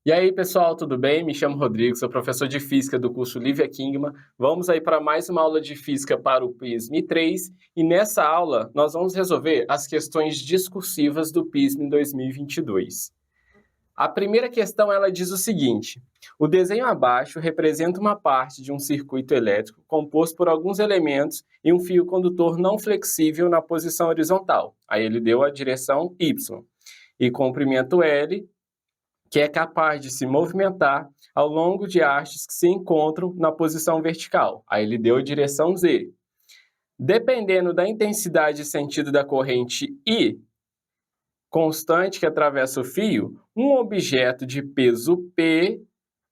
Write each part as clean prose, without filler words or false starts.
E aí, pessoal, tudo bem? Me chamo Rodrigo, sou professor de Física do curso Lívia Kingma. Vamos aí para mais uma aula de Física para o PISM 3 e nessa aula nós vamos resolver as questões discursivas do PISM 2022. A primeira questão, ela diz o seguinte: o desenho abaixo representa uma parte de um circuito elétrico composto por alguns elementos e um fio condutor não flexível na posição horizontal. Aí ele deu a direção Y. E comprimento L, que é capaz de se movimentar ao longo de hastes que se encontram na posição vertical. Aí ele deu a direção Z. Dependendo da intensidade e sentido da corrente I constante que atravessa o fio, um objeto de peso P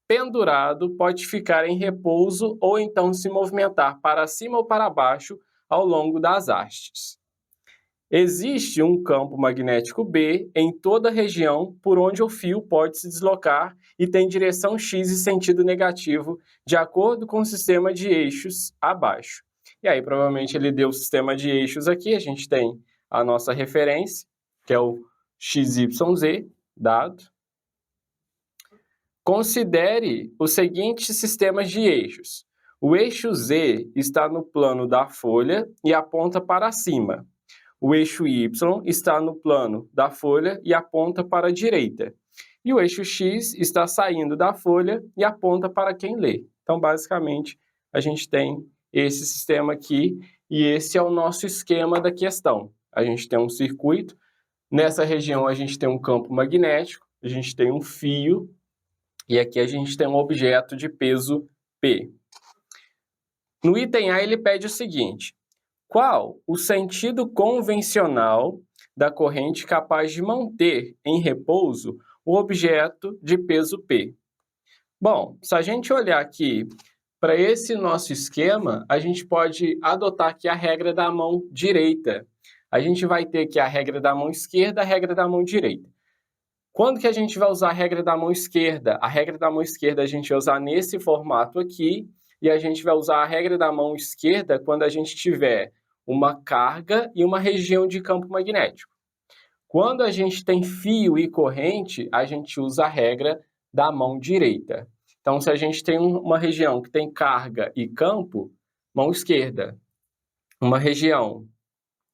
pendurado pode ficar em repouso ou então se movimentar para cima ou para baixo ao longo das hastes. Existe um campo magnético B em toda a região por onde o fio pode se deslocar e tem direção X e sentido negativo, de acordo com o sistema de eixos abaixo. E aí, provavelmente, ele deu o sistema de eixos aqui, a gente tem a nossa referência, que é o XYZ, dado. Considere os seguintes sistemas de eixos. O eixo Z está no plano da folha e aponta para cima. O eixo Y está no plano da folha e aponta para a direita. E o eixo X está saindo da folha e aponta para quem lê. Então, basicamente, a gente tem esse sistema aqui e esse é o nosso esquema da questão. A gente tem um circuito, nessa região a gente tem um campo magnético, a gente tem um fio e aqui a gente tem um objeto de peso P. No item A, ele pede o seguinte: qual o sentido convencional da corrente capaz de manter em repouso o objeto de peso P? Bom, se a gente olhar aqui para esse nosso esquema, a gente pode adotar aqui a regra da mão direita. A gente vai ter aqui a regra da mão esquerda, a regra da mão direita. Quando que a gente vai usar a regra da mão esquerda? A regra da mão esquerda a gente vai usar nesse formato aqui, e a gente vai usar a regra da mão esquerda quando a gente tiver uma carga e uma região de campo magnético. Quando a gente tem fio e corrente, a gente usa a regra da mão direita. Então, se a gente tem uma região que tem carga e campo, mão esquerda. Uma região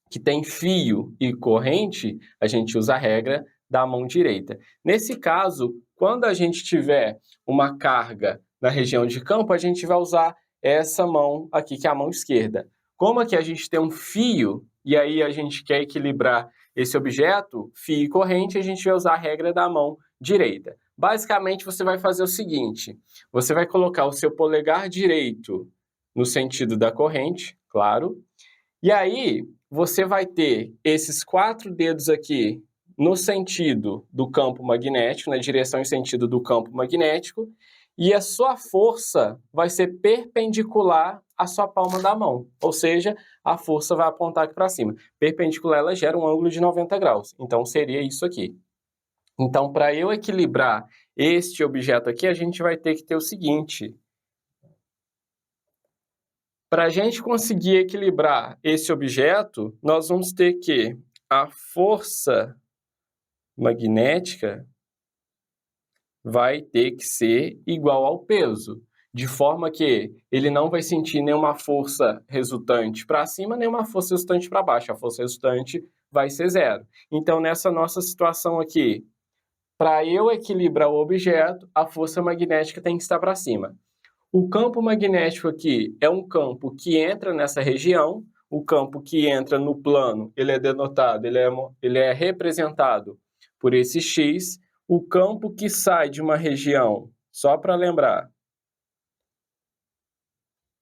que tem fio e corrente, a gente usa a regra da mão direita. Nesse caso, quando a gente tiver uma carga na região de campo, a gente vai usar essa mão aqui, que é a mão esquerda. Como aqui a gente tem um fio, e aí a gente quer equilibrar esse objeto, fio e corrente, a gente vai usar a regra da mão direita. Basicamente, você vai fazer o seguinte: você vai colocar o seu polegar direito no sentido da corrente, claro, e aí você vai ter esses 4 dedos aqui no sentido do campo magnético, na direção e sentido do campo magnético, e a sua força vai ser perpendicular à sua palma da mão, ou seja, a força vai apontar aqui para cima. Perpendicular, ela gera um ângulo de 90 graus, então seria isso aqui. Então, para eu equilibrar este objeto aqui, a gente vai ter que ter o seguinte: para a gente conseguir equilibrar esse objeto, nós vamos ter que a força magnética vai ter que ser igual ao peso, de forma que ele não vai sentir nenhuma força resultante para cima, nenhuma força resultante para baixo. A força resultante vai ser zero. Então, nessa nossa situação aqui, para eu equilibrar o objeto, a força magnética tem que estar para cima. O campo magnético aqui é um campo que entra nessa região. O campo que entra no plano, ele é denotado, ele é representado por esse X. O campo que sai de uma região, só para lembrar,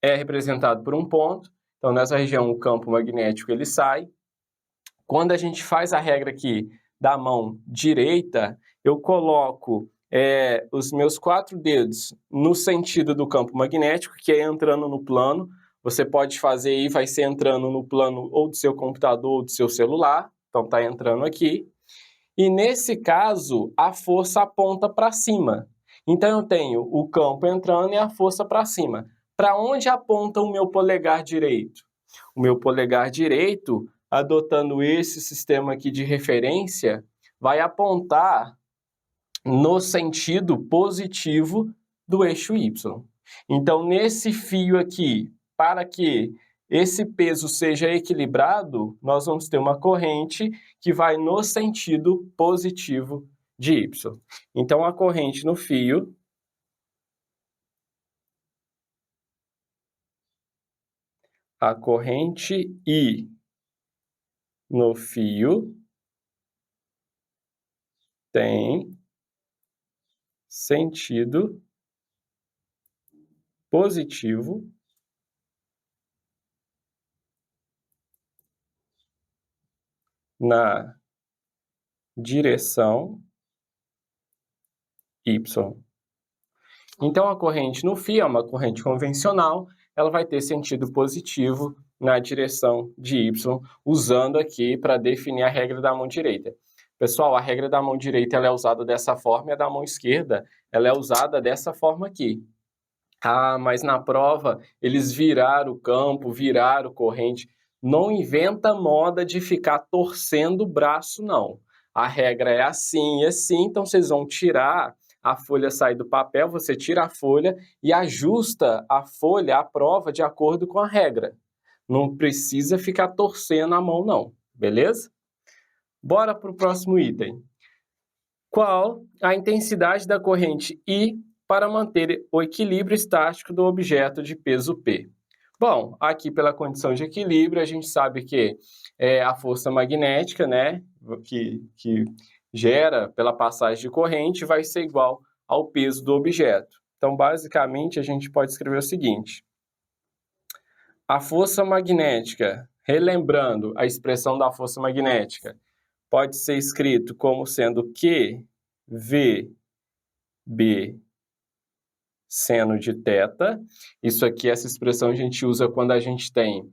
é representado por um ponto. Então, nessa região, o campo magnético ele sai. Quando a gente faz a regra aqui da mão direita, eu coloco os meus 4 dedos no sentido do campo magnético, que é entrando no plano. Você pode fazer aí, vai ser entrando no plano ou do seu computador ou do seu celular. Então, está entrando aqui. E nesse caso, a força aponta para cima. Então, eu tenho o campo entrando e a força para cima. Para onde aponta o meu polegar direito? O meu polegar direito, adotando esse sistema aqui de referência, vai apontar no sentido positivo do eixo Y. Então, nesse fio aqui, para que esse peso seja equilibrado, nós vamos ter uma corrente que vai no sentido positivo de Y. Então, a corrente no fio I no fio tem sentido positivo na direção Y. Então, a corrente no fio é uma corrente convencional, ela vai ter sentido positivo na direção de Y, usando aqui para definir a regra da mão direita. Pessoal, a regra da mão direita ela é usada dessa forma e a da mão esquerda ela é usada dessa forma aqui. Ah, mas na prova eles viraram o campo, viraram corrente. Não inventa moda de ficar torcendo o braço, não. A regra é assim e assim, então vocês vão tirar, a folha sai do papel, você tira a folha e ajusta a folha, a prova, de acordo com a regra. Não precisa ficar torcendo a mão, não, beleza? Bora para o próximo item. Qual a intensidade da corrente I para manter o equilíbrio estático do objeto de peso P? Bom, aqui pela condição de equilíbrio, a gente sabe que a força magnética, né, que gera pela passagem de corrente, vai ser igual ao peso do objeto. Então, basicamente, a gente pode escrever o seguinte. A força magnética, relembrando a expressão da força magnética, pode ser escrito como sendo Q, V, B, seno de θ. Isso aqui, essa expressão a gente usa quando a gente tem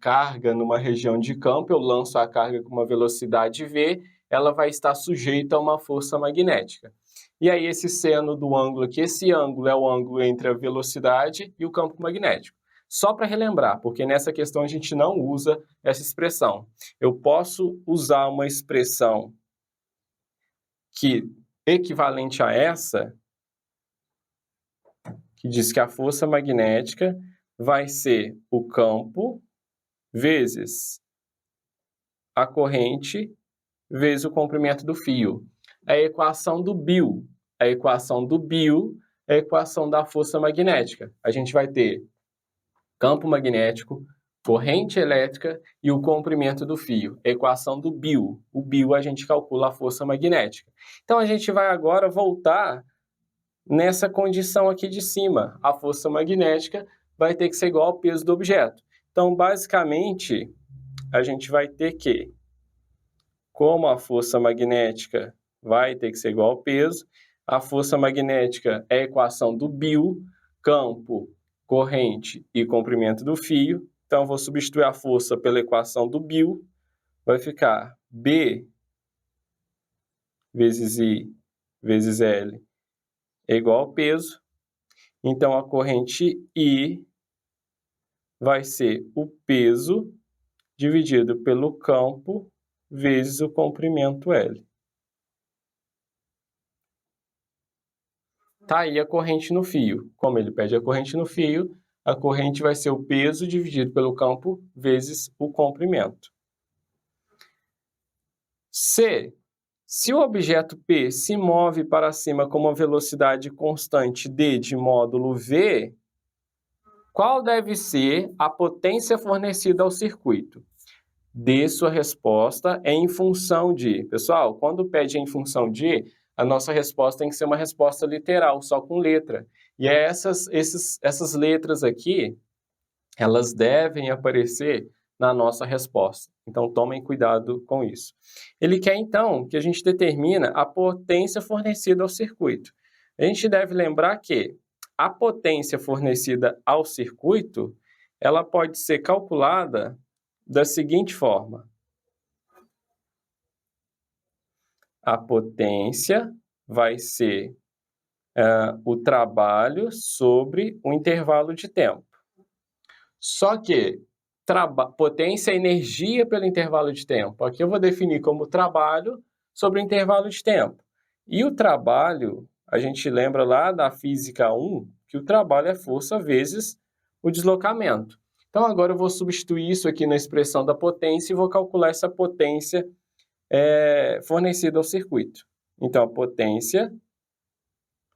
carga numa região de campo, eu lanço a carga com uma velocidade V, ela vai estar sujeita a uma força magnética. E aí esse seno do ângulo aqui, esse ângulo é o ângulo entre a velocidade e o campo magnético. Só para relembrar, porque nessa questão a gente não usa essa expressão. Eu posso usar uma expressão que equivalente a essa, que diz que a força magnética vai ser o campo vezes a corrente vezes o comprimento do fio. É a equação do Biot. A equação do Biot é a equação da força magnética. A gente vai ter campo magnético, corrente elétrica e o comprimento do fio. Equação do Biot. O Biot a gente calcula a força magnética. Então, a gente vai agora voltar nessa condição aqui de cima. A força magnética vai ter que ser igual ao peso do objeto. Então, basicamente, a gente vai ter que, como a força magnética vai ter que ser igual ao peso, a força magnética é a equação do Biot, campo, corrente e comprimento do fio. Então, eu vou substituir a força pela equação do Biot, vai ficar B vezes I vezes L é igual ao peso. Então, a corrente I vai ser o peso dividido pelo campo vezes o comprimento L. Tá aí a corrente no fio. Como ele pede a corrente no fio, a corrente vai ser o peso dividido pelo campo vezes o comprimento. Se o objeto P se move para cima com uma velocidade constante d de módulo V, qual deve ser a potência fornecida ao circuito? Dê sua resposta em função de... Pessoal, quando pede em função de, a nossa resposta tem que ser uma resposta literal, só com letra. E essas letras aqui, elas devem aparecer na nossa resposta. Então, tomem cuidado com isso. Ele quer, então, que a gente determine a potência fornecida ao circuito. A gente deve lembrar que a potência fornecida ao circuito, ela pode ser calculada da seguinte forma. A potência vai ser o trabalho sobre o intervalo de tempo. Só que potência é energia pelo intervalo de tempo. Aqui eu vou definir como trabalho sobre o intervalo de tempo. E o trabalho, a gente lembra lá da física 1, que o trabalho é força vezes o deslocamento. Então, agora eu vou substituir isso aqui na expressão da potência e vou calcular essa potência fornecida ao circuito. Então, a potência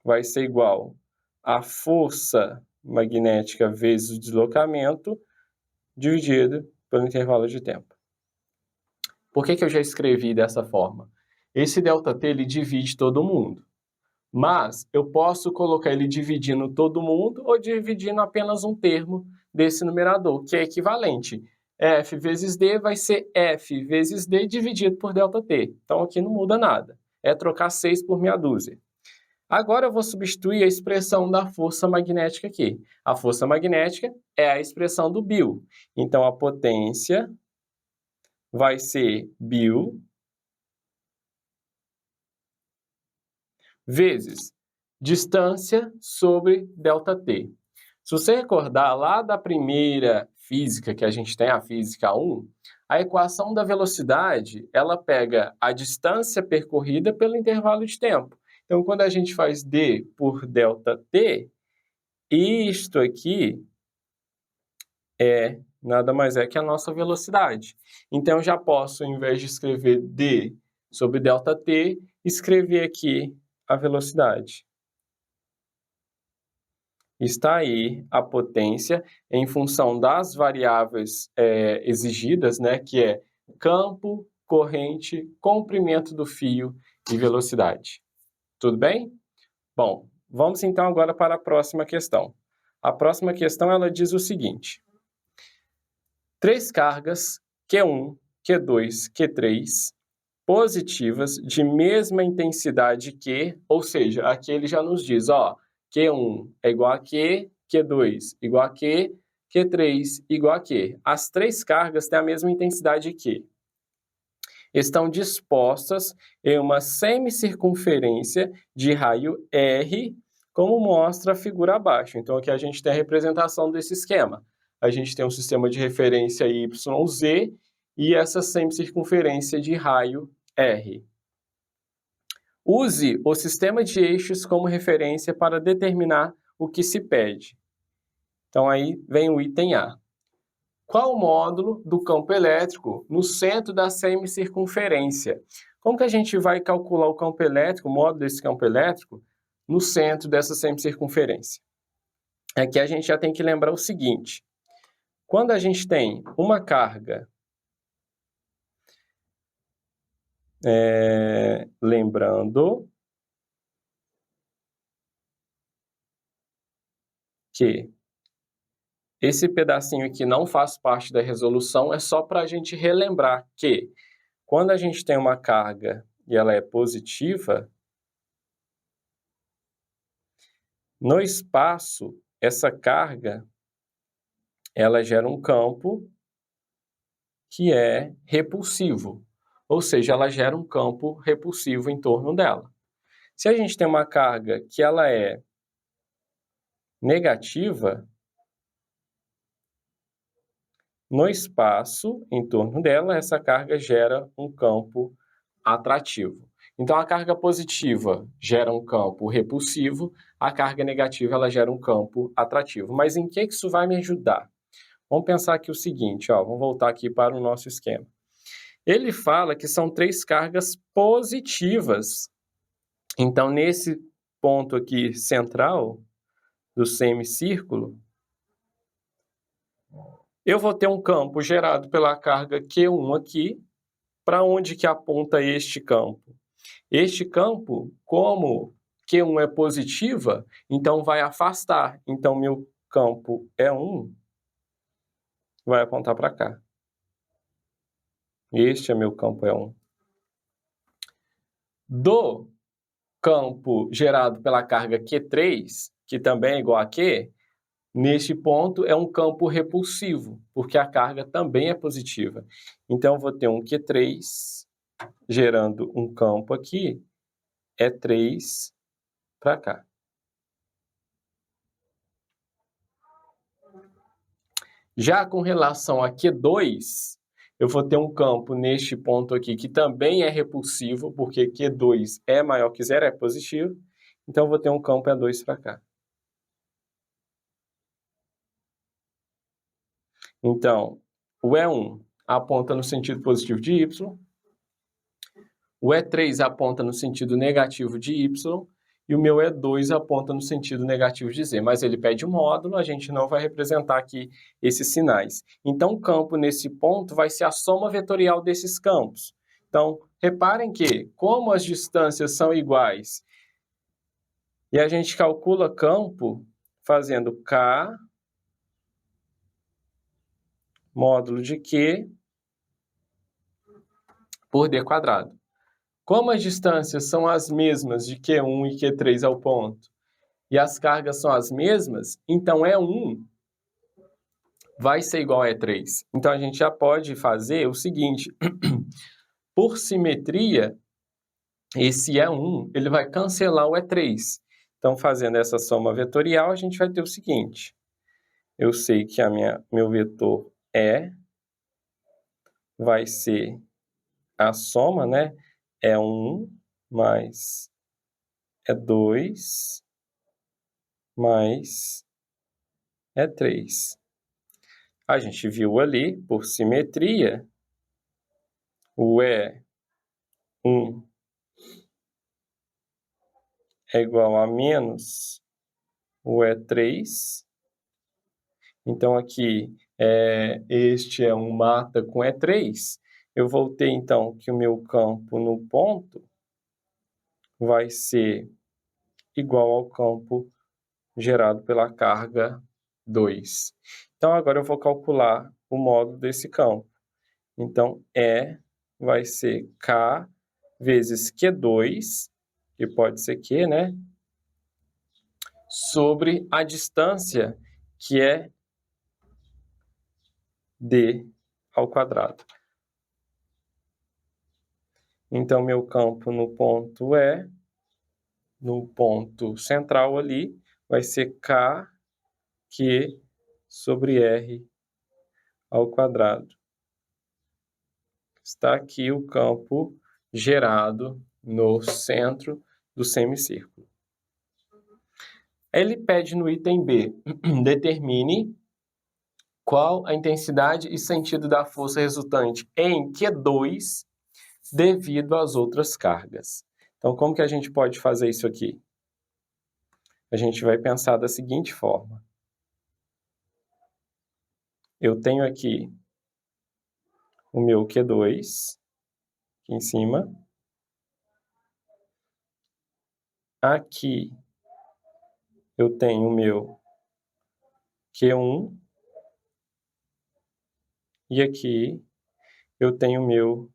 vai ser igual a força magnética vezes o deslocamento dividido pelo intervalo de tempo. Por que eu já escrevi dessa forma? Esse ΔT ele divide todo mundo, mas eu posso colocar ele dividindo todo mundo ou dividindo apenas um termo desse numerador, que é equivalente. F vezes D vai ser F vezes D dividido por ΔT. Então aqui não muda nada. É trocar 6 por meia dúzia. Agora eu vou substituir a expressão da força magnética aqui. A força magnética é a expressão do Bill. Então, a potência vai ser Bill vezes distância sobre ΔT. Se você recordar lá da primeira física que a gente tem, a física 1, a equação da velocidade, ela pega a distância percorrida pelo intervalo de tempo. Então, quando a gente faz D por ΔT, isto aqui nada mais é que a nossa velocidade. Então, eu já posso, em vez de escrever D sobre ΔT, escrever aqui a velocidade. Está aí a potência em função das variáveis exigidas, né, que é campo, corrente, comprimento do fio e velocidade. Tudo bem? Bom, vamos então agora para a próxima questão. A próxima questão ela diz o seguinte: 3 cargas Q1, Q2, Q3 positivas de mesma intensidade que, ou seja, aqui ele já nos diz, ó, Q1 é igual a Q, Q2 igual a Q, Q3 igual a Q. As 3 cargas têm a mesma intensidade que estão dispostas em uma semicircunferência de raio R, como mostra a figura abaixo. Então, aqui a gente tem a representação desse esquema. A gente tem um sistema de referência YZ e essa semicircunferência de raio R. Use o sistema de eixos como referência para determinar o que se pede. Então, aí vem o item A. Qual o módulo do campo elétrico no centro da semicircunferência? Como que a gente vai calcular o campo elétrico, o módulo desse campo elétrico, no centro dessa semicircunferência? Aqui a gente já tem que lembrar o seguinte: quando a gente tem uma carga, lembrando que esse pedacinho aqui não faz parte da resolução, é só para a gente relembrar que quando a gente tem uma carga e ela é positiva, no espaço, essa carga, ela gera um campo que é repulsivo, ou seja, ela gera um campo repulsivo em torno dela. Se a gente tem uma carga que ela é negativa, no espaço em torno dela, essa carga gera um campo atrativo. Então, a carga positiva gera um campo repulsivo, a carga negativa ela gera um campo atrativo. Mas em que isso vai me ajudar? Vamos pensar aqui o seguinte, ó, vamos voltar aqui para o nosso esquema. Ele fala que são 3 cargas positivas. Então, nesse ponto aqui central do semicírculo, eu vou ter um campo gerado pela carga Q1 aqui. Para onde que aponta este campo? Este campo, como Q1 é positiva, então vai afastar. Então, meu campo E1 vai apontar para cá. Este é meu campo E1. Do campo gerado pela carga Q3, que também é igual a Q, neste ponto é um campo repulsivo, porque a carga também é positiva. Então, eu vou ter um Q3 gerando um campo aqui, E3 para cá. Já com relação a Q2, eu vou ter um campo neste ponto aqui que também é repulsivo, porque Q2 é maior que zero, é positivo. Então, eu vou ter um campo E2 para cá. Então, o E1 aponta no sentido positivo de Y, o E3 aponta no sentido negativo de Y, e o meu E2 aponta no sentido negativo de Z, mas ele pede um módulo, a gente não vai representar aqui esses sinais. Então, o campo nesse ponto vai ser a soma vetorial desses campos. Então, reparem que, como as distâncias são iguais, e a gente calcula campo fazendo K módulo de Q por D quadrado. Como as distâncias são as mesmas de Q1 e Q3 ao ponto, e as cargas são as mesmas, então E1 vai ser igual a E3. Então, a gente já pode fazer o seguinte, por simetria, esse E1 ele vai cancelar o E3. Então, fazendo essa soma vetorial, a gente vai ter o seguinte, eu sei que meu vetor E vai ser a soma, né? E1 mais E2 mais E3. A gente viu ali, por simetria, o E1 é igual a menos o E3. Então, aqui, este E1 mata com E3. Eu vou ter, então, que o meu campo no ponto vai ser igual ao campo gerado pela carga 2. Então, agora eu vou calcular o módulo desse campo. Então, E vai ser K vezes Q2, que pode ser Q, né? Sobre a distância, que é D ao quadrado. Então, meu campo no ponto E, no ponto central ali, vai ser K, Q sobre R ao quadrado. Está aqui o campo gerado no centro do semicírculo. Ele pede no item B, determine qual a intensidade e sentido da força resultante em Q2 devido às outras cargas. Então, como que a gente pode fazer isso aqui? A gente vai pensar da seguinte forma. Eu tenho aqui o meu Q2, aqui em cima. Aqui eu tenho o meu Q1. E aqui eu tenho o meu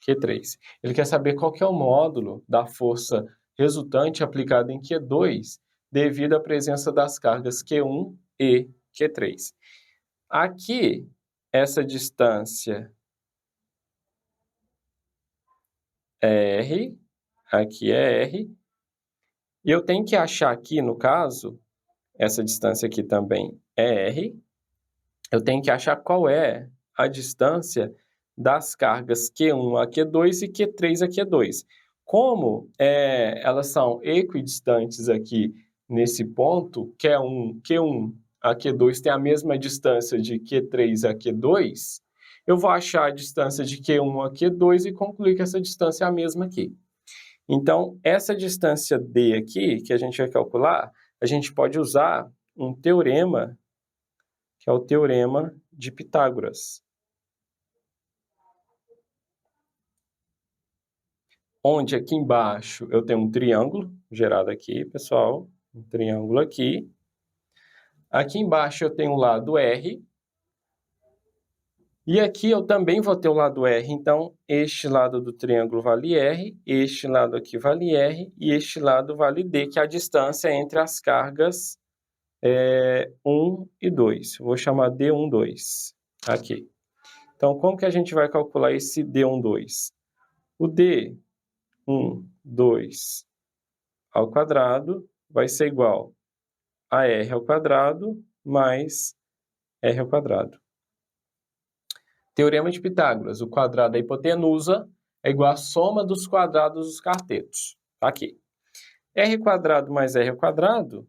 Q3. Ele quer saber qual que é o módulo da força resultante aplicada em Q2 devido à presença das cargas Q1 e Q3. Aqui, essa distância é R, aqui é R, e eu tenho que achar aqui, no caso, essa distância aqui também é R, eu tenho que achar qual é a distância das cargas Q1 a Q2 e Q3 a Q2. Como elas são equidistantes aqui nesse ponto, Q1 a Q2 tem a mesma distância de Q3 a Q2, eu vou achar a distância de Q1 a Q2 e concluir que essa distância é a mesma aqui. Então, essa distância D aqui, que a gente vai calcular, a gente pode usar um teorema, que é o teorema de Pitágoras. Onde aqui embaixo eu tenho um triângulo gerado aqui, pessoal, um triângulo aqui. Aqui embaixo eu tenho o lado R. E aqui eu também vou ter o lado R, então este lado do triângulo vale R, este lado aqui vale R e este lado vale D, que é a distância entre as cargas 1 e 2. Vou chamar D1, 2 aqui. Então, como que a gente vai calcular esse D1, 2? O D1, 2 ao quadrado vai ser igual a R ao quadrado mais R ao quadrado. Teorema de Pitágoras, o quadrado da hipotenusa é igual à soma dos quadrados dos catetos. Tá aqui. R quadrado mais R ao quadrado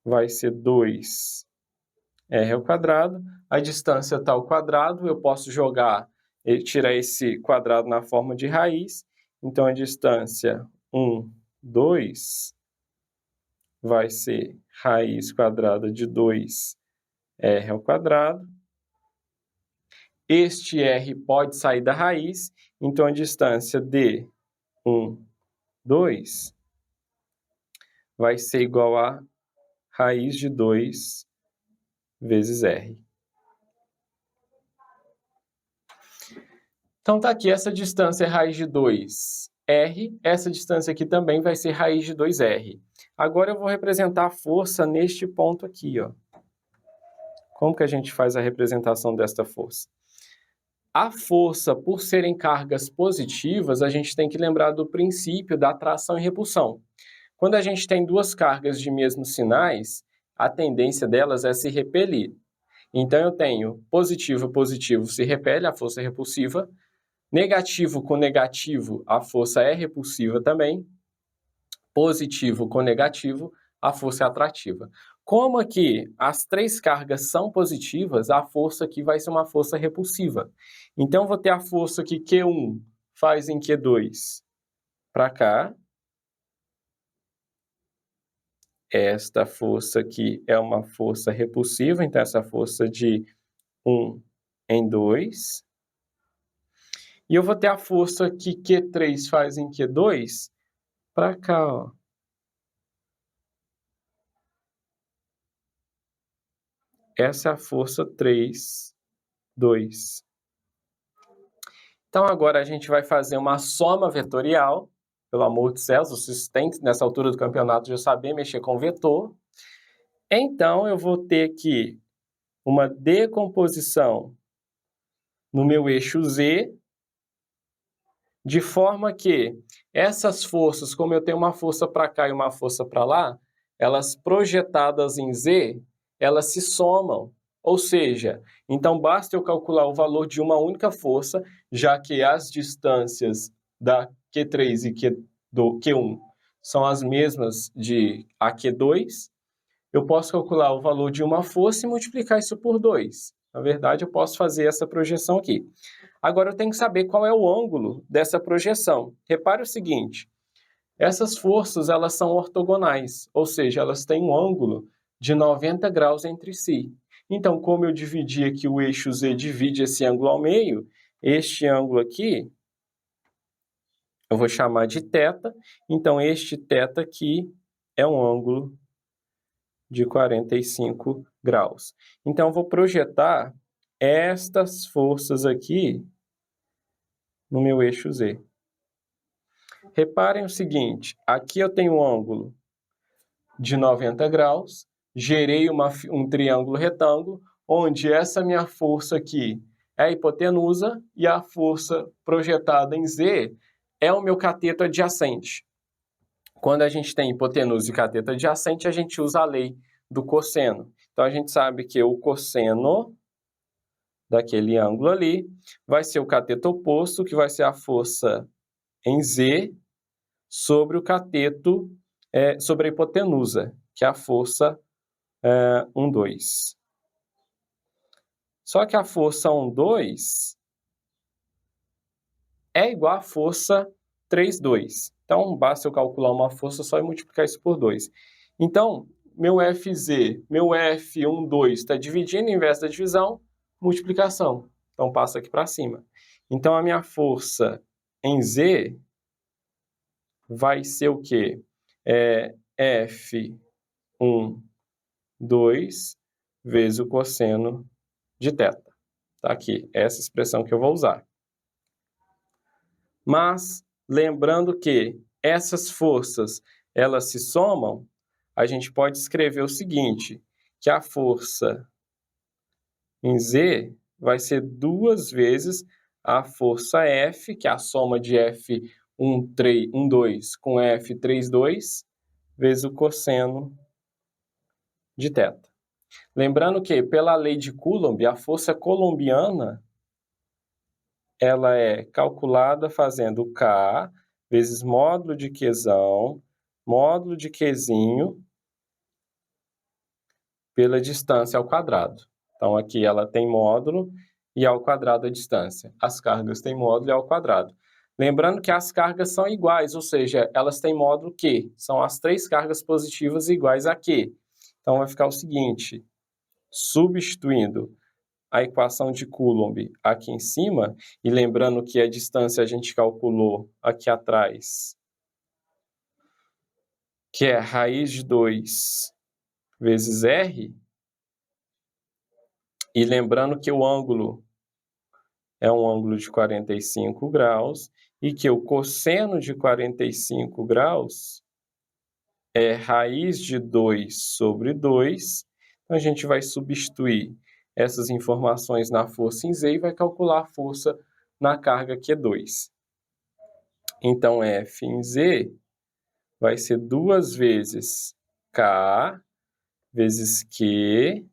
vai ser 2R ao quadrado. A distância está ao quadrado, eu posso jogar e tirar esse quadrado na forma de raiz. Então, a distância 1, 2 vai ser raiz quadrada de 2R ao quadrado. Este R pode sair da raiz, então a distância de 1, 2 vai ser igual a raiz de 2 vezes R. Então, tá aqui, essa distância é raiz de 2R, essa distância aqui também vai ser raiz de 2R. Agora eu vou representar a força neste ponto aqui, ó. Como que a gente faz a representação desta força? A força, por serem cargas positivas, a gente tem que lembrar do princípio da atração e repulsão. Quando a gente tem duas cargas de mesmos sinais, a tendência delas é se repelir. Então, eu tenho positivo, positivo se repele, a força é repulsiva. Negativo com negativo, a força é repulsiva também. Positivo com negativo, a força é atrativa. Como aqui as três cargas são positivas, a força aqui vai ser uma força repulsiva. Então, vou ter a força que Q1 faz em Q2 para cá. Esta força aqui é uma força repulsiva, então essa força de 1 em 2. E eu vou ter a força que Q3 faz em Q2 para cá, ó. Essa é a força 3, 2. Então, agora a gente vai fazer uma soma vetorial. Pelo amor de céus, vocês têm, nessa altura do campeonato, já saber mexer com vetor. Então, eu vou ter aqui uma decomposição no meu eixo Z, de forma que essas forças, como eu tenho uma força para cá e uma força para lá, elas projetadas em Z, elas se somam. Ou seja, então basta eu calcular o valor de uma única força, já que as distâncias da Q3 e do Q1 são as mesmas de a Q2, eu posso calcular o valor de uma força e multiplicar isso por 2. Na verdade, eu posso fazer essa projeção aqui. Agora, eu tenho que saber qual é o ângulo dessa projeção. Repare o seguinte, essas forças elas são ortogonais, ou seja, elas têm um ângulo de 90 graus entre si. Então, como eu dividi aqui o eixo Z, divide esse ângulo ao meio, este ângulo aqui, eu vou chamar de θ, então este θ aqui é um ângulo de 45 graus. Então, eu vou projetar estas forças aqui no meu eixo Z. Reparem o seguinte, aqui eu tenho um ângulo de 90 graus, gerei um triângulo retângulo, onde essa minha força aqui é a hipotenusa e a força projetada em Z é o meu cateto adjacente. Quando a gente tem hipotenusa e cateto adjacente, a gente usa a lei do cosseno. Então, a gente sabe que o cosseno daquele ângulo ali vai ser o cateto oposto, que vai ser a força em Z sobre o cateto, sobre a hipotenusa, que é a força 1, 2. Só que a força 1, 2 é igual à força 3, 2. Então, basta eu calcular uma força só e multiplicar isso por 2. Então, meu FZ, meu F1, 2 está dividindo, em vez da divisão, multiplicação. Então, passa aqui para cima. Então, a minha força em Z vai ser o quê? F1, 2 vezes o cosseno de θ. Tá aqui, essa expressão que eu vou usar. Mas, lembrando que essas forças, elas se somam, a gente pode escrever o seguinte, que a força em Z vai ser 2 vezes a força F, que é a soma de F1, 3, 1, 2 com F3, 2, vezes o cosseno de θ. Lembrando que, pela lei de Coulomb, a força coulombiana ela é calculada fazendo K vezes módulo de Qzão, módulo de Qzinho, pela distância ao quadrado. Então, aqui ela tem módulo e ao quadrado a distância. As cargas têm módulo e ao quadrado. Lembrando que as cargas são iguais, ou seja, elas têm módulo Q. São as 3 cargas positivas iguais a Q. Então, vai ficar o seguinte, substituindo a equação de Coulomb aqui em cima, e lembrando que a distância a gente calculou aqui atrás, que é raiz de 2 vezes R, e lembrando que o ângulo é um ângulo de 45 graus, e que o cosseno de 45 graus é raiz de 2 sobre 2, então a gente vai substituir essas informações na força em Z e vai calcular a força na carga Q2. Então, F em Z vai ser 2 vezes K vezes Q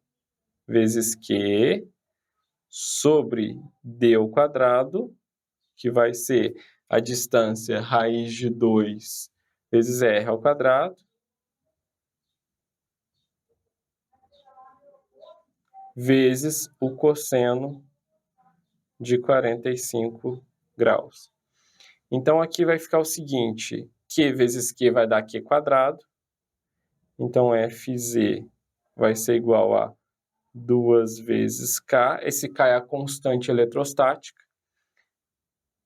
sobre D ao quadrado, que vai ser a distância raiz de 2 vezes R ao quadrado, vezes o cosseno de 45 graus. Então, aqui vai ficar o seguinte, Q vezes Q vai dar Q quadrado, então Fz vai ser igual a 2 vezes K, esse K é a constante eletrostática,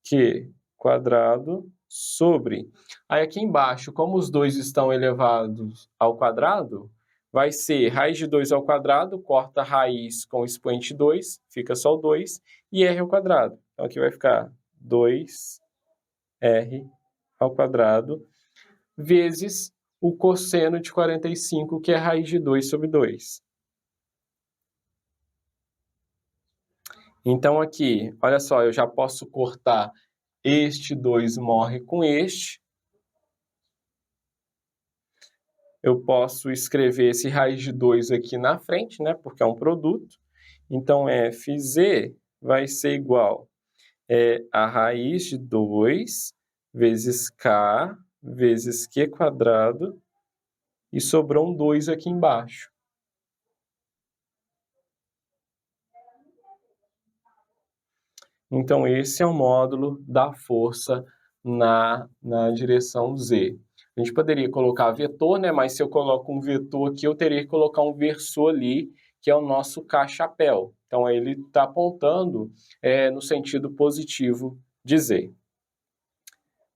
Q quadrado sobre... Aí aqui embaixo, como os dois estão elevados ao quadrado, vai ser raiz de 2 ao quadrado, corta a raiz com o expoente 2, fica só o 2, e R ao quadrado. Então aqui vai ficar 2R ao quadrado, vezes o cosseno de 45, que é raiz de 2 sobre 2. Então aqui, olha só, eu já posso cortar este 2 morre com este. Eu posso escrever esse raiz de 2 aqui na frente, né, porque é um produto. Então, Fz vai ser igual a raiz de 2 vezes K vezes Q quadrado, e sobrou um 2 aqui embaixo. Então, esse é o módulo da força na direção Z. A gente poderia colocar vetor, né? Mas se eu coloco um vetor aqui, eu teria que colocar um versor ali, que é o nosso K-chapéu. Então, ele está apontando no sentido positivo de Z.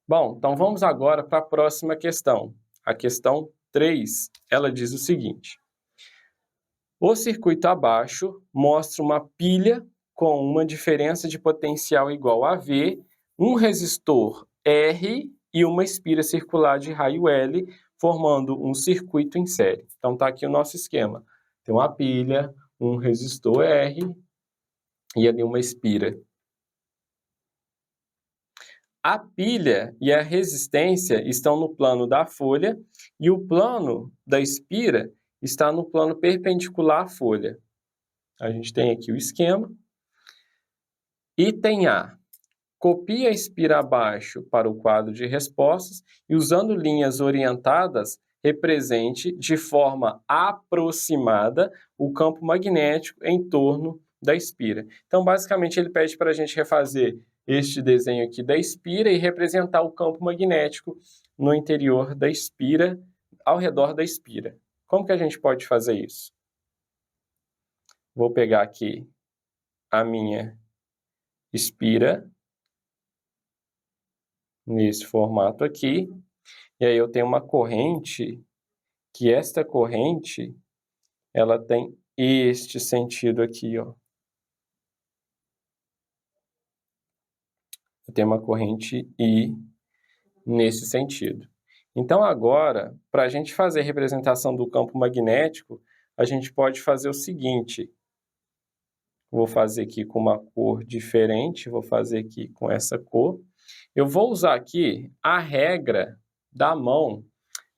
Bom, então vamos agora para a próxima questão. A questão 3, ela diz o seguinte. O circuito abaixo mostra uma pilha com uma diferença de potencial igual a V, um resistor R e uma espira circular de raio L, formando um circuito em série. Então, está aqui o nosso esquema. Tem uma pilha, um resistor R e ali uma espira. A pilha e a resistência estão no plano da folha e o plano da espira está no plano perpendicular à folha. A gente tem aqui o esquema. Item A. Copie a espira abaixo para o quadro de respostas e, usando linhas orientadas, represente de forma aproximada o campo magnético em torno da espira. Então, basicamente, ele pede para a gente refazer este desenho aqui da espira e representar o campo magnético no interior da espira, ao redor da espira. Como que a gente pode fazer isso? Vou pegar aqui a minha espira nesse formato aqui, e aí eu tenho uma corrente, que esta corrente, ela tem este sentido aqui, ó. Eu tenho uma corrente I nesse sentido. Então agora, para a gente fazer a representação do campo magnético, a gente pode fazer o seguinte. Vou fazer aqui com uma cor diferente, vou fazer aqui com essa cor. Eu vou usar aqui a regra da mão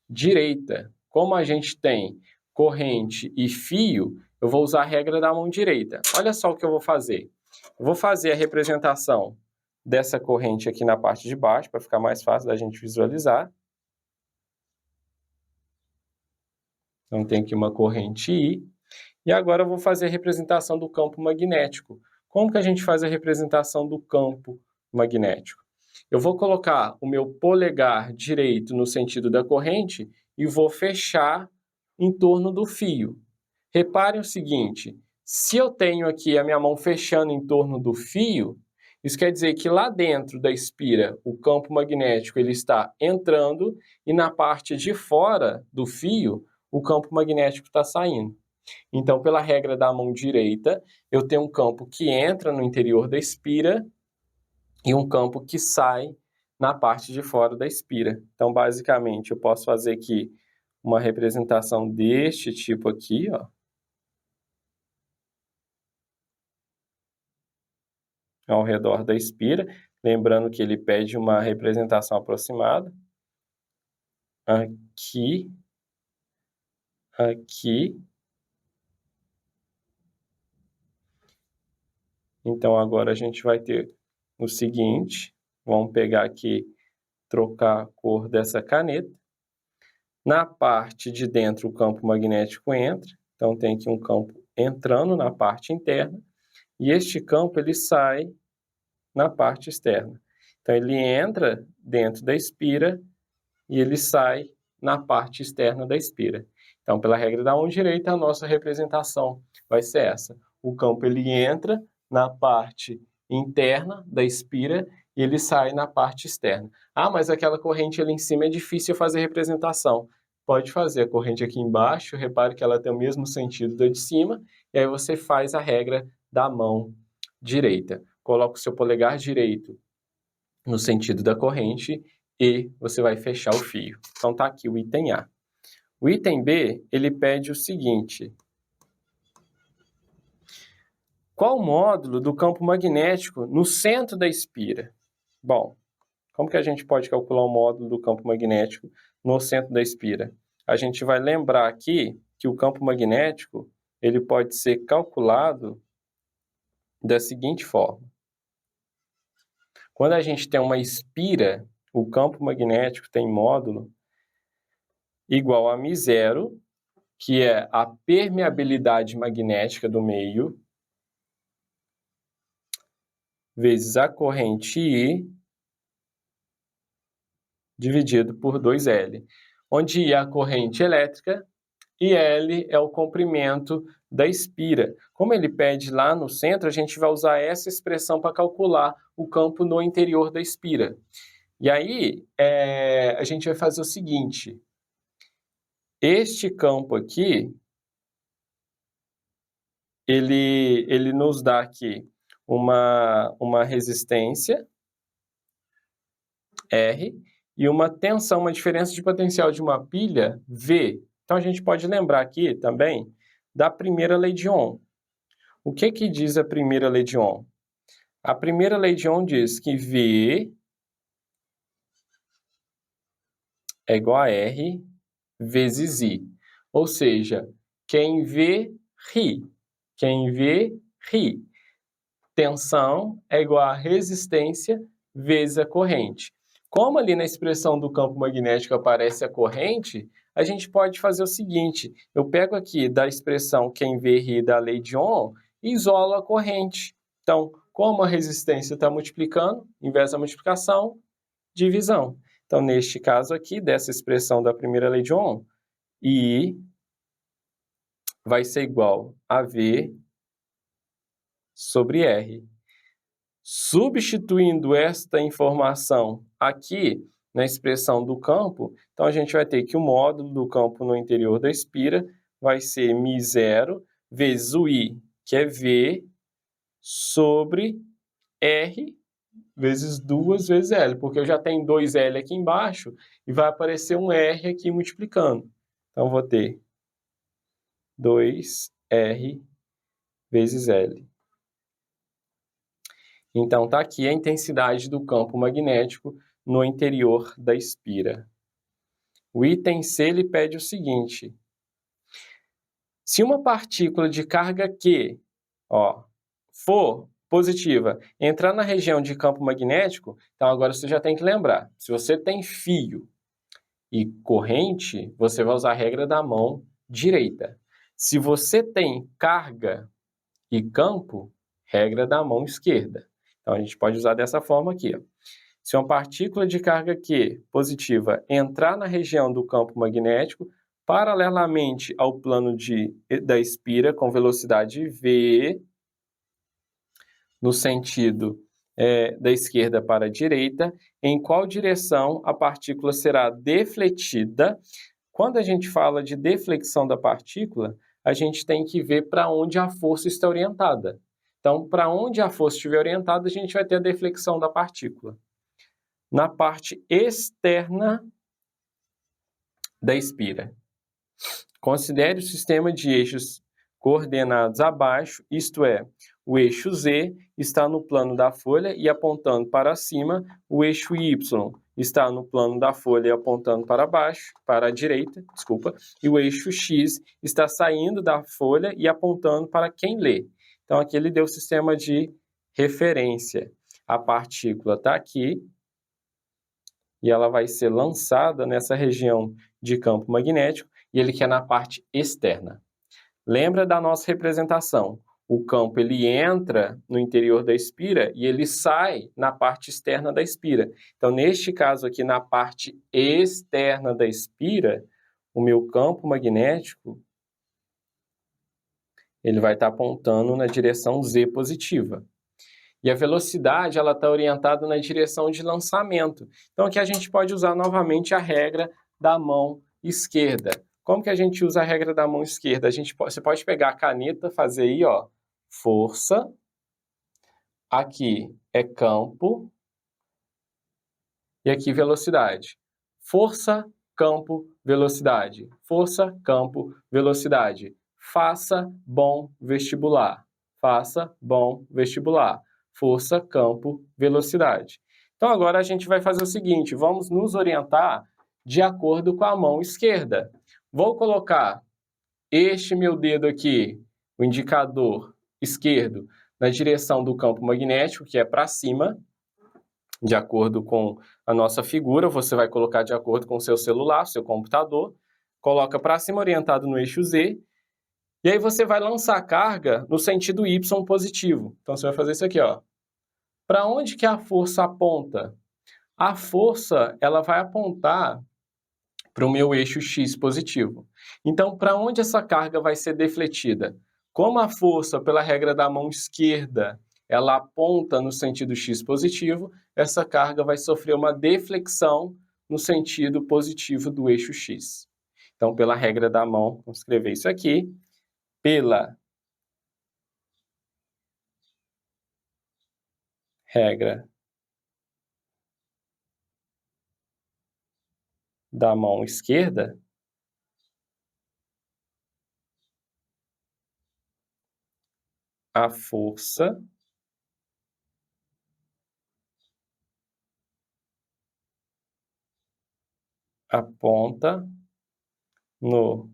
direita. Como a gente tem corrente e fio, eu vou usar a regra da mão direita. Olha só o que eu vou fazer. Eu vou fazer a representação dessa corrente aqui na parte de baixo, para ficar mais fácil da gente visualizar. Então, tem aqui uma corrente I. E agora eu vou fazer a representação do campo magnético. Como que a gente faz a representação do campo magnético? Eu vou colocar o meu polegar direito no sentido da corrente e vou fechar em torno do fio. Reparem o seguinte, se eu tenho aqui a minha mão fechando em torno do fio, isso quer dizer que lá dentro da espira, o campo magnético ele está entrando e na parte de fora do fio, o campo magnético está saindo. Então, pela regra da mão direita, eu tenho um campo que entra no interior da espira e um campo que sai na parte de fora da espira. Então, basicamente, eu posso fazer aqui uma representação deste tipo aqui, ó. Ao redor da espira, lembrando que ele pede uma representação aproximada. Aqui, aqui. Então, agora a gente vai ter o seguinte, vamos pegar aqui, trocar a cor dessa caneta. Na parte de dentro, o campo magnético entra, então tem aqui um campo entrando na parte interna, e este campo ele sai na parte externa. Então, ele entra dentro da espira e ele sai na parte externa da espira. Então, pela regra da mão direita, a nossa representação vai ser essa. O campo ele entra na parte interna da espira e ele sai na parte externa. Ah, mas aquela corrente ali em cima é difícil fazer representação. Pode fazer a corrente aqui embaixo, repare que ela tem o mesmo sentido da de cima, e aí você faz a regra da mão direita. Coloca o seu polegar direito no sentido da corrente e você vai fechar o fio. Então tá aqui o item A. O item B, ele pede o seguinte: qual o módulo do campo magnético no centro da espira? Bom, como que a gente pode calcular o módulo do campo magnético no centro da espira? A gente vai lembrar aqui que o campo magnético ele pode ser calculado da seguinte forma. Quando a gente tem uma espira, o campo magnético tem módulo igual a μ0, que é a permeabilidade magnética do meio, vezes a corrente I, dividido por 2L, onde I é a corrente elétrica e L é o comprimento da espira. Como ele pede lá no centro, a gente vai usar essa expressão para calcular o campo no interior da espira. E aí, a gente vai fazer o seguinte: este campo aqui, ele nos dá aqui uma resistência, R, e uma tensão, uma diferença de potencial de uma pilha, V. Então, a gente pode lembrar aqui também da primeira lei de Ohm. O que que diz a primeira lei de Ohm? A primeira lei de Ohm diz que V é igual a R vezes I. Ou seja, quem vê, ri. Quem vê, ri. Tensão é igual a resistência vezes a corrente. Como ali na expressão do campo magnético aparece a corrente, a gente pode fazer o seguinte: eu pego aqui da expressão quem vê ri da lei de Ohm e isolo a corrente. Então, como a resistência está multiplicando, inversa da multiplicação, divisão. Então, neste caso aqui, dessa expressão da primeira lei de Ohm, I vai ser igual a V sobre R. Substituindo esta informação aqui na expressão do campo, então a gente vai ter que o módulo do campo no interior da espira vai ser μ0 vezes o I, que é V, sobre R vezes 2 vezes L, porque eu já tenho 2L aqui embaixo e vai aparecer um R aqui multiplicando. Então, vou ter 2R vezes L. Então, está aqui a intensidade do campo magnético no interior da espira. O item C ele pede o seguinte: Se uma partícula de carga Q, for positiva, entrar na região de campo magnético, então agora você já tem que lembrar, se você tem fio e corrente, você vai usar a regra da mão direita. Se você tem carga e campo, regra da mão esquerda. Então a gente pode usar dessa forma aqui, ó. Se uma partícula de carga Q positiva entrar na região do campo magnético, paralelamente ao plano da espira com velocidade v, no sentido da esquerda para a direita, em qual direção a partícula será defletida. Quando a gente fala de deflexão da partícula, a gente tem que ver para onde a força está orientada. Então, para onde a força estiver orientada, a gente vai ter a deflexão da partícula. Na parte externa da espira. Considere o sistema de eixos coordenados abaixo, isto é, o eixo Z está no plano da folha e apontando para cima, o eixo Y está no plano da folha e apontando para baixo, para a direita, e o eixo X está saindo da folha e apontando para quem lê. Então, aqui ele deu o sistema de referência. A partícula está aqui e ela vai ser lançada nessa região de campo magnético e ele quer na parte externa. Lembra da nossa representação? O campo ele entra no interior da espira e ele sai na parte externa da espira. Então, neste caso aqui, na parte externa da espira, o meu campo magnético ele vai estar apontando na direção Z positiva. E a velocidade ela está orientada na direção de lançamento. Então, aqui a gente pode usar novamente a regra da mão esquerda. Como que a gente usa a regra da mão esquerda? Você pode pegar a caneta, fazer aí, ó, força, aqui é campo, e aqui velocidade. Força, campo, velocidade. Força, campo, velocidade. Faça bom vestibular. Faça bom vestibular. Força, campo, velocidade. Então agora a gente vai fazer o seguinte, vamos nos orientar de acordo com a mão esquerda. Vou colocar este meu dedo aqui, o indicador esquerdo, na direção do campo magnético, que é para cima, de acordo com a nossa figura, você vai colocar de acordo com o seu celular, seu computador, coloca para cima orientado no eixo Z, e aí você vai lançar a carga no sentido Y positivo. Então você vai fazer isso aqui, ó. Para onde que a força aponta? A força, ela vai apontar para o meu eixo X positivo. Então, para onde essa carga vai ser defletida? Como a força, pela regra da mão esquerda, ela aponta no sentido X positivo, essa carga vai sofrer uma deflexão no sentido positivo do eixo X. Então, pela regra da mão, vamos escrever isso aqui, pela regra da mão esquerda, a força aponta no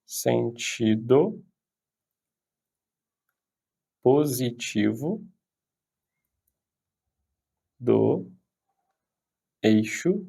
sentido positivo do eixo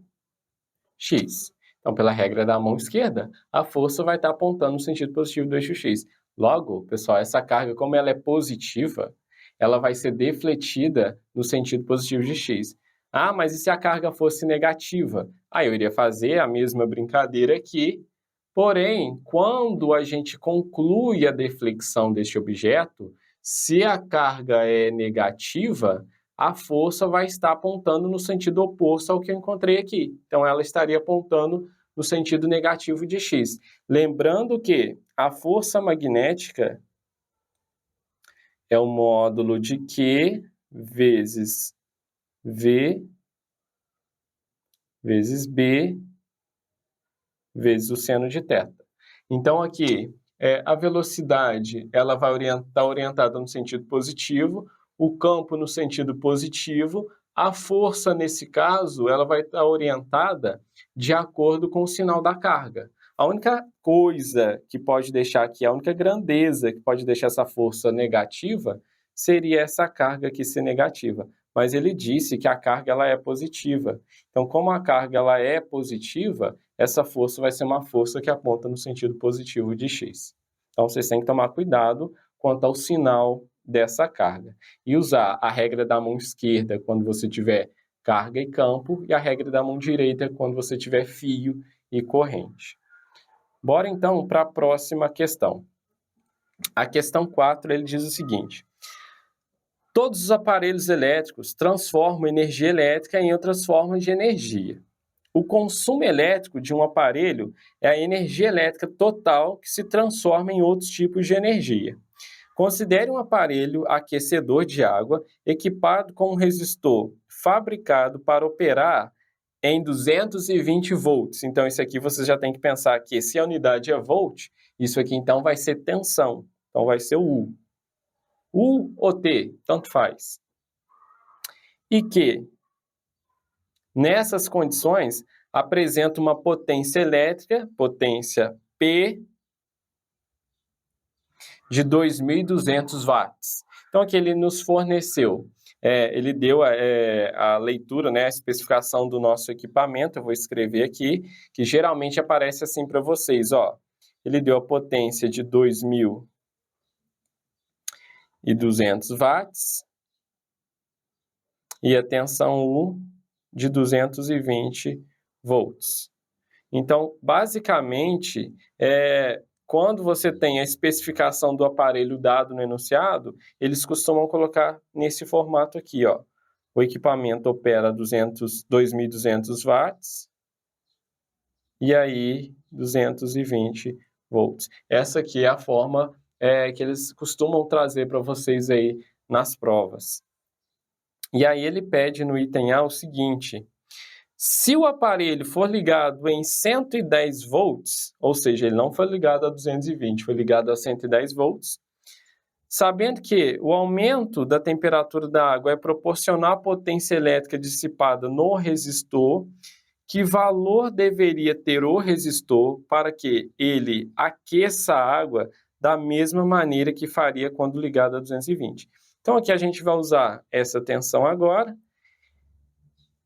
X. Então, pela regra da mão esquerda, a força vai estar apontando no sentido positivo do eixo X. Logo, pessoal, essa carga, como ela é positiva, ela vai ser defletida no sentido positivo de X. Ah, mas e se a carga fosse negativa? Eu iria fazer a mesma brincadeira aqui, porém, quando a gente conclui a deflexão deste objeto, se a carga é negativa, a força vai estar apontando no sentido oposto ao que eu encontrei aqui. Então, ela estaria apontando no sentido negativo de X. Lembrando que a força magnética é o módulo de Q vezes V vezes B vezes o seno de θ. Então, aqui, a velocidade ela vai estar orientada no sentido positivo, o campo no sentido positivo, a força, nesse caso, ela vai estar orientada de acordo com o sinal da carga. A única coisa que pode deixar aqui, a única grandeza que pode deixar essa força negativa, seria essa carga aqui ser negativa. Mas ele disse que a carga ela é positiva. Então, como a carga ela é positiva, essa força vai ser uma força que aponta no sentido positivo de x. Então, vocês têm que tomar cuidado quanto ao sinal dessa carga. E usar a regra da mão esquerda quando você tiver carga e campo, e a regra da mão direita quando você tiver fio e corrente. Bora então para a próxima questão. A questão 4, ele diz o seguinte: todos os aparelhos elétricos transformam energia elétrica em outras formas de energia. O consumo elétrico de um aparelho é a energia elétrica total que se transforma em outros tipos de energia. Considere um aparelho aquecedor de água equipado com um resistor fabricado para operar em 220 volts. Então, isso aqui você já tem que pensar que se a unidade é volt, isso aqui então vai ser tensão. Então, vai ser o U. U ou T, tanto faz. E que, nessas condições, apresenta uma potência elétrica, potência P, de 2.200 watts. Então, aqui ele nos forneceu, ele deu a leitura, né, a especificação do nosso equipamento, eu vou escrever aqui, que geralmente aparece assim para vocês, ó. Ele deu a potência de 2.200 watts e a tensão U de 220 volts. Então, basicamente, quando você tem a especificação do aparelho dado no enunciado, eles costumam colocar nesse formato aqui, ó. O equipamento opera 2.200 watts e aí 220 volts. Essa aqui é a forma que eles costumam trazer para vocês aí nas provas. E aí ele pede no item A o seguinte: se o aparelho for ligado em 110 volts, ou seja, ele não foi ligado a 220, foi ligado a 110 volts, sabendo que o aumento da temperatura da água é proporcional à potência elétrica dissipada no resistor, que valor deveria ter o resistor para que ele aqueça a água da mesma maneira que faria quando ligado a 220? Então aqui a gente vai usar essa tensão agora,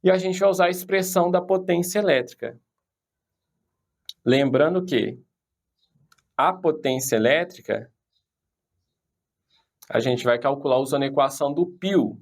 e a gente vai usar a expressão da potência elétrica. Lembrando que a potência elétrica, a gente vai calcular usando a equação do Pio.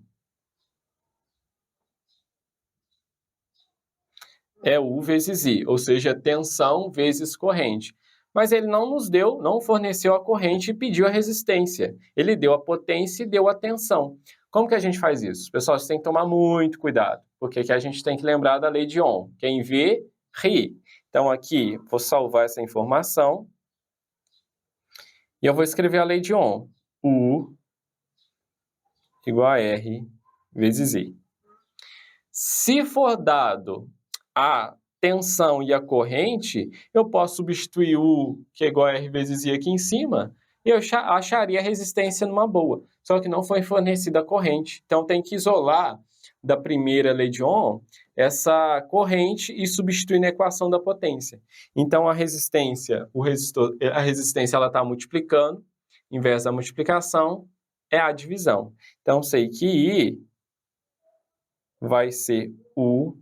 É U vezes I, ou seja, tensão vezes corrente. Mas ele não nos deu, não forneceu a corrente e pediu a resistência. Ele deu a potência e deu a tensão. Como que a gente faz isso? Pessoal, você tem que tomar muito cuidado, porque aqui a gente tem que lembrar da lei de Ohm. Quem vê, ri. Então aqui, vou salvar essa informação e eu vou escrever a lei de Ohm. U igual a R vezes I. Se for dado a tensão e a corrente, eu posso substituir U, que é igual a R vezes I aqui em cima, e eu acharia a resistência numa boa. Só que não foi fornecida a corrente. Então tem que isolar da primeira lei de Ohm essa corrente e substituir na equação da potência. Então a resistência, a resistência ela está multiplicando, em vez da multiplicação é a divisão. Então sei que I vai ser U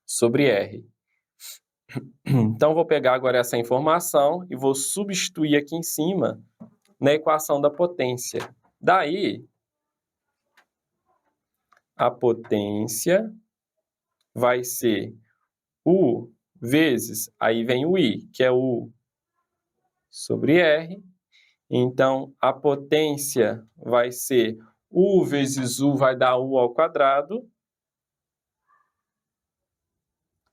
sobre R. Então, vou pegar agora essa informação e vou substituir aqui em cima na equação da potência. Daí, a potência vai ser U vezes, aí vem o I, que é U sobre R. Então, a potência vai ser U vezes U vai dar U ao quadrado,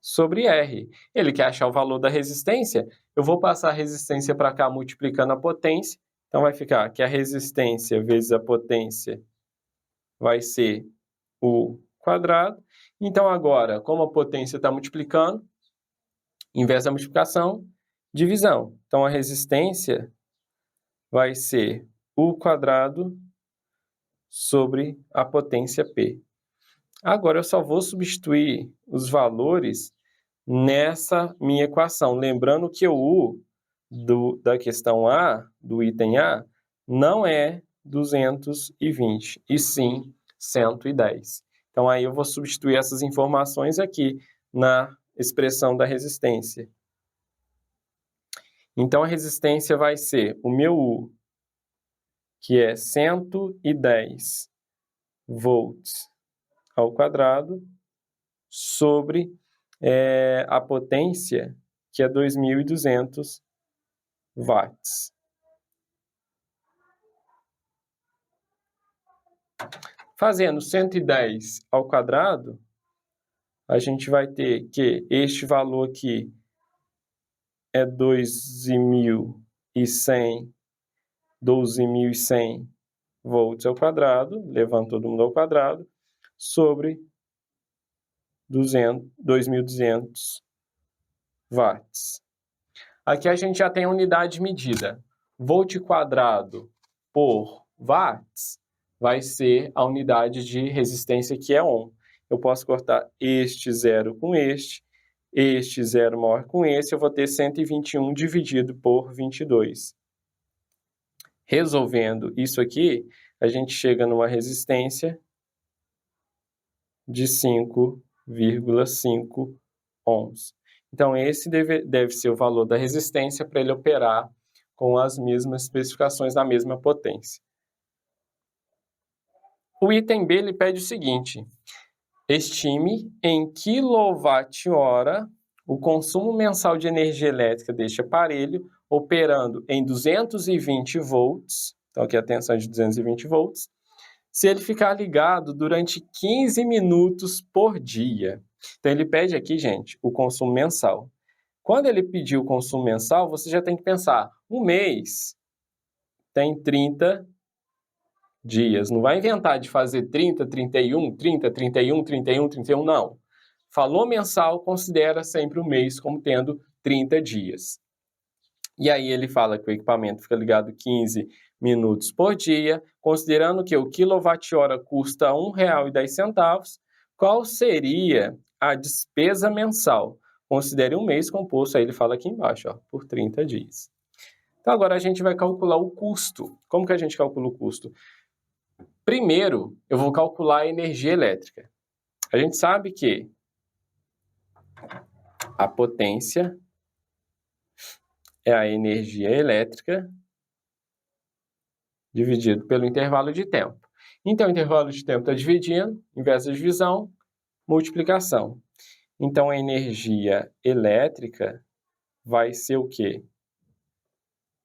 sobre R. Ele quer achar o valor da resistência, eu vou passar a resistência para cá multiplicando a potência, então vai ficar que a resistência vezes a potência vai ser U quadrado. Então agora, como a potência está multiplicando, em vez da multiplicação, divisão. Então a resistência vai ser U quadrado sobre a potência P. Agora eu só vou substituir os valores nessa minha equação. Lembrando que o U da questão A, do item A, não é 220, e sim 110. Então, aí eu vou substituir essas informações aqui na expressão da resistência. Então, a resistência vai ser o meu U, que é 110 volts ao quadrado, sobre a potência, que é 2.200 watts. Fazendo 110 ao quadrado, a gente vai ter que este valor aqui é 12.100 volts ao quadrado, levando todo mundo ao quadrado, sobre 2.200 watts. Aqui a gente já tem a unidade de medida. Volt quadrado por watts vai ser a unidade de resistência, que é ohm. Eu posso cortar este zero com este zero maior com esse, eu vou ter 121 dividido por 22. Resolvendo isso aqui, a gente chega numa resistência de 5,5 ohms. Então, esse deve ser o valor da resistência para ele operar com as mesmas especificações da mesma potência. O item B ele pede o seguinte: estime em kWh o consumo mensal de energia elétrica deste aparelho operando em 220 volts, então aqui a tensão é de 220 volts, se ele ficar ligado durante 15 minutos por dia. Então, ele pede aqui, gente, o consumo mensal. Quando ele pedir o consumo mensal, você já tem que pensar, um mês tem 30 dias. Não vai inventar de fazer 30, 31, 30, 31, 31, 31, não. Falou mensal, considera sempre o mês como tendo 30 dias. E aí ele fala que o equipamento fica ligado 15 minutos por dia, considerando que o quilowatt-hora custa R$ 1,10, qual seria a despesa mensal? Considere um mês composto, aí ele fala aqui embaixo, ó, por 30 dias. Então agora a gente vai calcular o custo. Como que a gente calcula o custo? Primeiro, eu vou calcular a energia elétrica. A gente sabe que a potência é a energia elétrica dividido pelo intervalo de tempo. Então, o intervalo de tempo está dividindo, inversa divisão, multiplicação. Então, a energia elétrica vai ser o quê?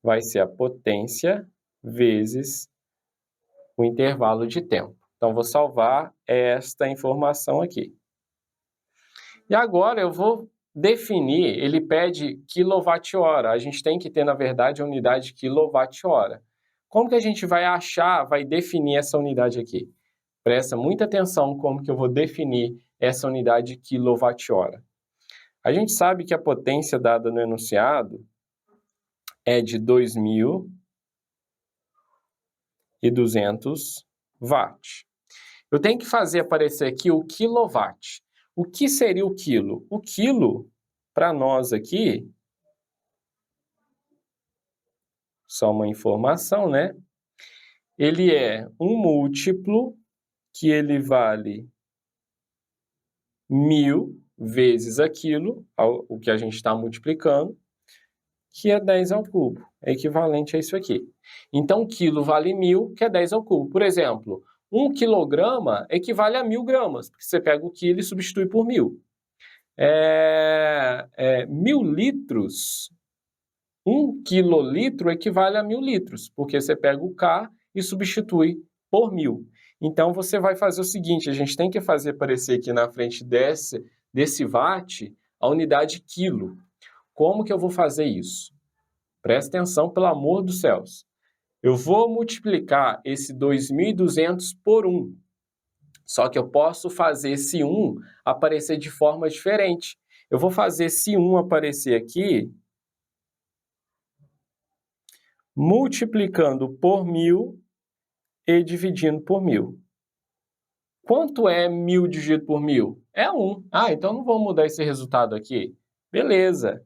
Vai ser a potência vezes o intervalo de tempo. Então, vou salvar esta informação aqui. E agora eu vou definir, ele pede quilowatt-hora. A gente tem que ter, na verdade, a unidade de quilowatt-hora. Como que a gente vai achar, vai definir essa unidade aqui? Presta muita atenção como que eu vou definir essa unidade de quilowatt-hora. A gente sabe que a potência dada no enunciado é de 2.200 watts. Eu tenho que fazer aparecer aqui o quilowatt. O que seria o quilo? O quilo, para nós aqui, só uma informação, né? Ele é um múltiplo que ele vale 1.000 vezes aquilo, o que a gente está multiplicando, que é 10 ao cubo. É equivalente a isso aqui. Então, quilo vale 1.000, que é 10 ao cubo. Por exemplo, 1 quilograma equivale a 1.000 gramas, porque você pega o quilo e substitui por 1.000. 1.000 litros, 1 quilolitro equivale a 1.000 litros, porque você pega o K e substitui por 1.000. Então, você vai fazer o seguinte, a gente tem que fazer aparecer aqui na frente desse watt a unidade quilo. Como que eu vou fazer isso? Presta atenção, pelo amor dos céus. Eu vou multiplicar esse 2.200 por 1. Só que eu posso fazer esse 1 aparecer de forma diferente. Eu vou fazer esse 1 aparecer aqui multiplicando por 1.000 e dividindo por 1.000. Quanto é 1.000 dividido por 1.000? é 1. Ah, então não vou mudar esse resultado aqui. Beleza.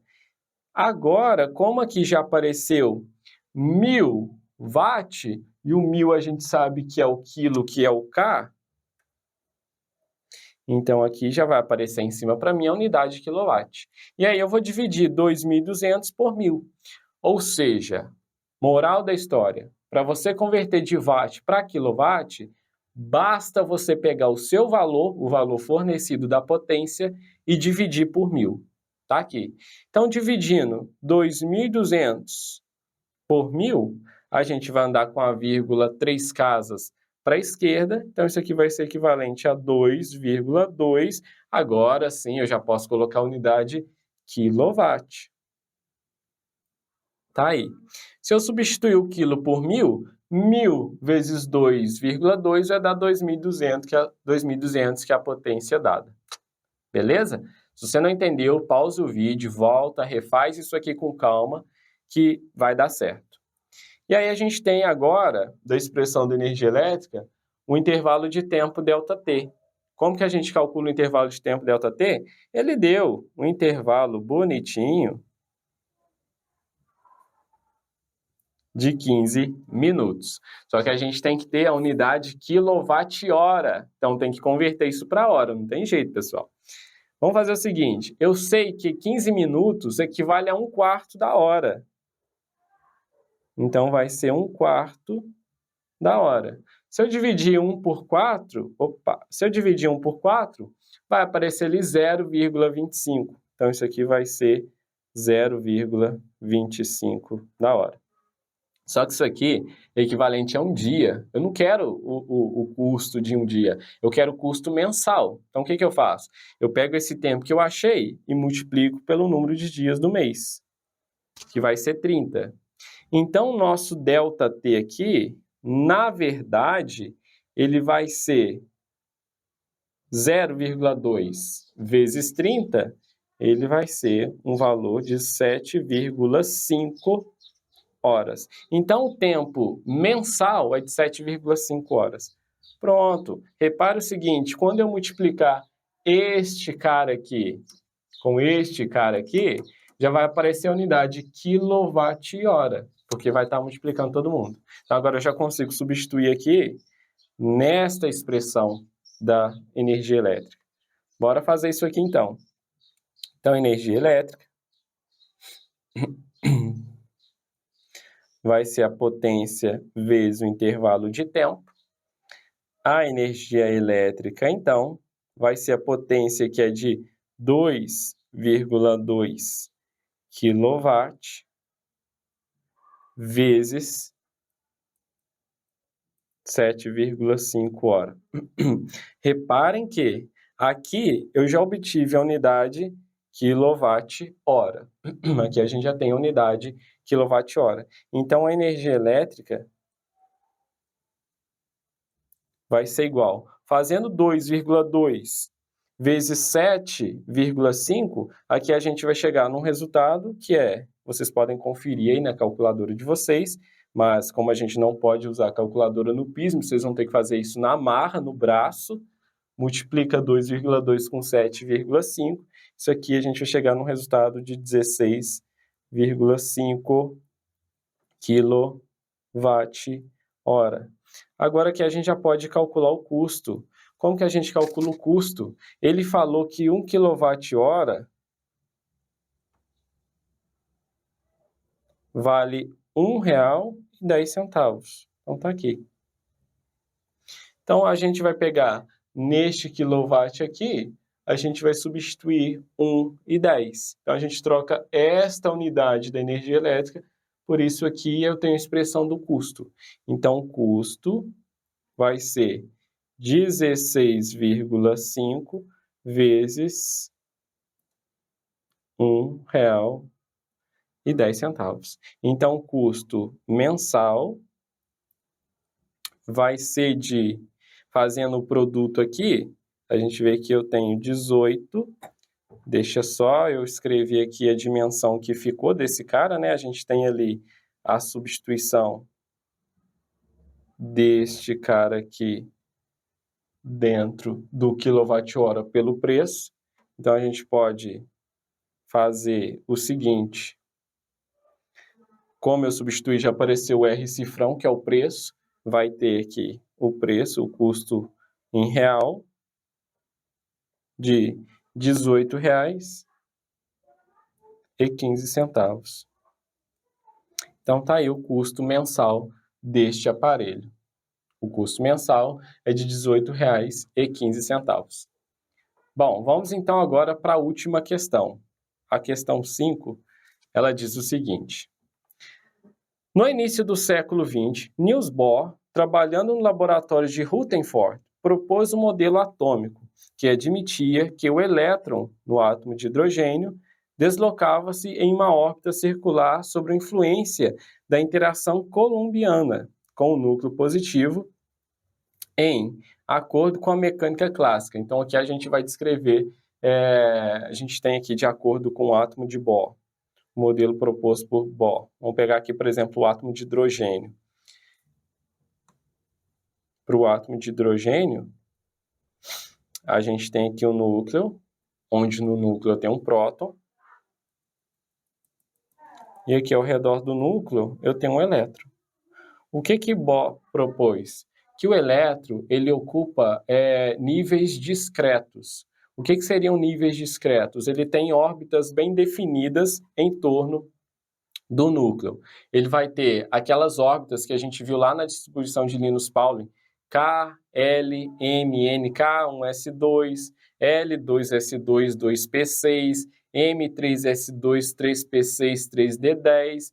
Agora, como aqui já apareceu 1000 watt, e o 1000 a gente sabe que é o quilo, que é o K, então aqui já vai aparecer em cima para mim a unidade de quilowatt. E aí eu vou dividir 2.200 por 1000. Ou seja, moral da história, para você converter de watt para quilowatt, basta você pegar o seu valor, o valor fornecido da potência, e dividir por 1000. Tá aqui. Então, dividindo 2.200 por 1000, a gente vai andar com a vírgula 3 casas para a esquerda, então isso aqui vai ser equivalente a 2,2. Agora sim, eu já posso colocar a unidade quilowatt. Tá aí. Se eu substituir o quilo por 1000, 1000 vezes 2,2 vai dar 2.200, que é a potência dada. Beleza? Se você não entendeu, pausa o vídeo, volta, refaz isso aqui com calma, que vai dar certo. E aí a gente tem agora, da expressão da energia elétrica, o intervalo de tempo ΔT. Como que a gente calcula o intervalo de tempo ΔT? Ele deu um intervalo bonitinho de 15 minutos. Só que a gente tem que ter a unidade quilowatt-hora. Então tem que converter isso para hora, não tem jeito, pessoal. Vamos fazer o seguinte, eu sei que 15 minutos equivale a 1/4 da hora. Então vai ser 1/4 da hora. Se eu dividir 1 por 4, vai aparecer ali 0,25. Então isso aqui vai ser 0,25 da hora. Só que isso aqui é equivalente a um dia. Eu não quero o custo de um dia, eu quero o custo mensal. Então o que eu faço? Eu pego esse tempo que eu achei e multiplico pelo número de dias do mês, que vai ser 30. Então o nosso ΔT aqui, na verdade, ele vai ser 0,2 vezes 30, ele vai ser um valor de 7,5 horas. Então, o tempo mensal é de 7,5 horas. Pronto. Repare o seguinte, quando eu multiplicar este cara aqui com este cara aqui, já vai aparecer a unidade quilowatt-hora, porque vai estar multiplicando todo mundo. Então, agora eu já consigo substituir aqui nesta expressão da energia elétrica. Bora fazer isso aqui, então. Então, energia elétrica vai ser a potência vezes o intervalo de tempo. A energia elétrica, então, vai ser a potência que é de 2,2 kW vezes 7,5 horas. Reparem que aqui eu já obtive a unidade quilowatt-hora. Aqui a gente já tem a unidade quilowatt-hora. Então, a energia elétrica vai ser igual. Fazendo 2,2 vezes 7,5, aqui a gente vai chegar num resultado que é, vocês podem conferir aí na calculadora de vocês, mas como a gente não pode usar a calculadora no pismo, vocês vão ter que fazer isso na marra, no braço, multiplica 2,2 com 7,5, isso aqui a gente vai chegar num resultado de 16,5 kWh. Agora que a gente já pode calcular o custo. Como que a gente calcula o custo? Ele falou que 1 kWh vale R$ 1,10. Então tá aqui. Então a gente vai pegar neste quilowatt aqui, a gente vai substituir 1,10. Então a gente troca esta unidade da energia elétrica, por isso aqui eu tenho a expressão do custo. Então o custo vai ser 16,5 vezes R$ 1,10. Então, o custo mensal vai ser de, fazendo o produto aqui, a gente vê que eu tenho 18, deixa só eu escrever aqui a dimensão que ficou desse cara, né? A gente tem ali a substituição deste cara aqui dentro do quilowatt-hora pelo preço. Então, a gente pode fazer o seguinte. Como eu substituí, já apareceu o R cifrão, que é o preço. Vai ter aqui o preço, o custo em real, de R$ 18,15. Então, está aí o custo mensal deste aparelho. O custo mensal é de R$ 18,15. Bom, vamos então agora para a última questão. A questão 5, ela diz o seguinte. No início do século XX, Niels Bohr, trabalhando no laboratório de Rutherford, propôs um modelo atômico que admitia que o elétron no átomo de hidrogênio deslocava-se em uma órbita circular sob a influência da interação coulombiana com o núcleo positivo em acordo com a mecânica clássica. Então, aqui a gente vai descrever, a gente tem aqui de acordo com o átomo de Bohr, o modelo proposto por Bohr. Vamos pegar aqui, por exemplo, o átomo de hidrogênio. Para o átomo de hidrogênio, a gente tem aqui o núcleo, onde no núcleo tem um próton. E aqui ao redor do núcleo eu tenho um elétron. O que Bohr propôs? Que o elétron ele ocupa níveis discretos. O que seriam níveis discretos? Ele tem órbitas bem definidas em torno do núcleo. Ele vai ter aquelas órbitas que a gente viu lá na distribuição de Linus Pauling, K, L, M, N, K1S2, L2S2, 2P6, M3S2, 3P6, 3D10,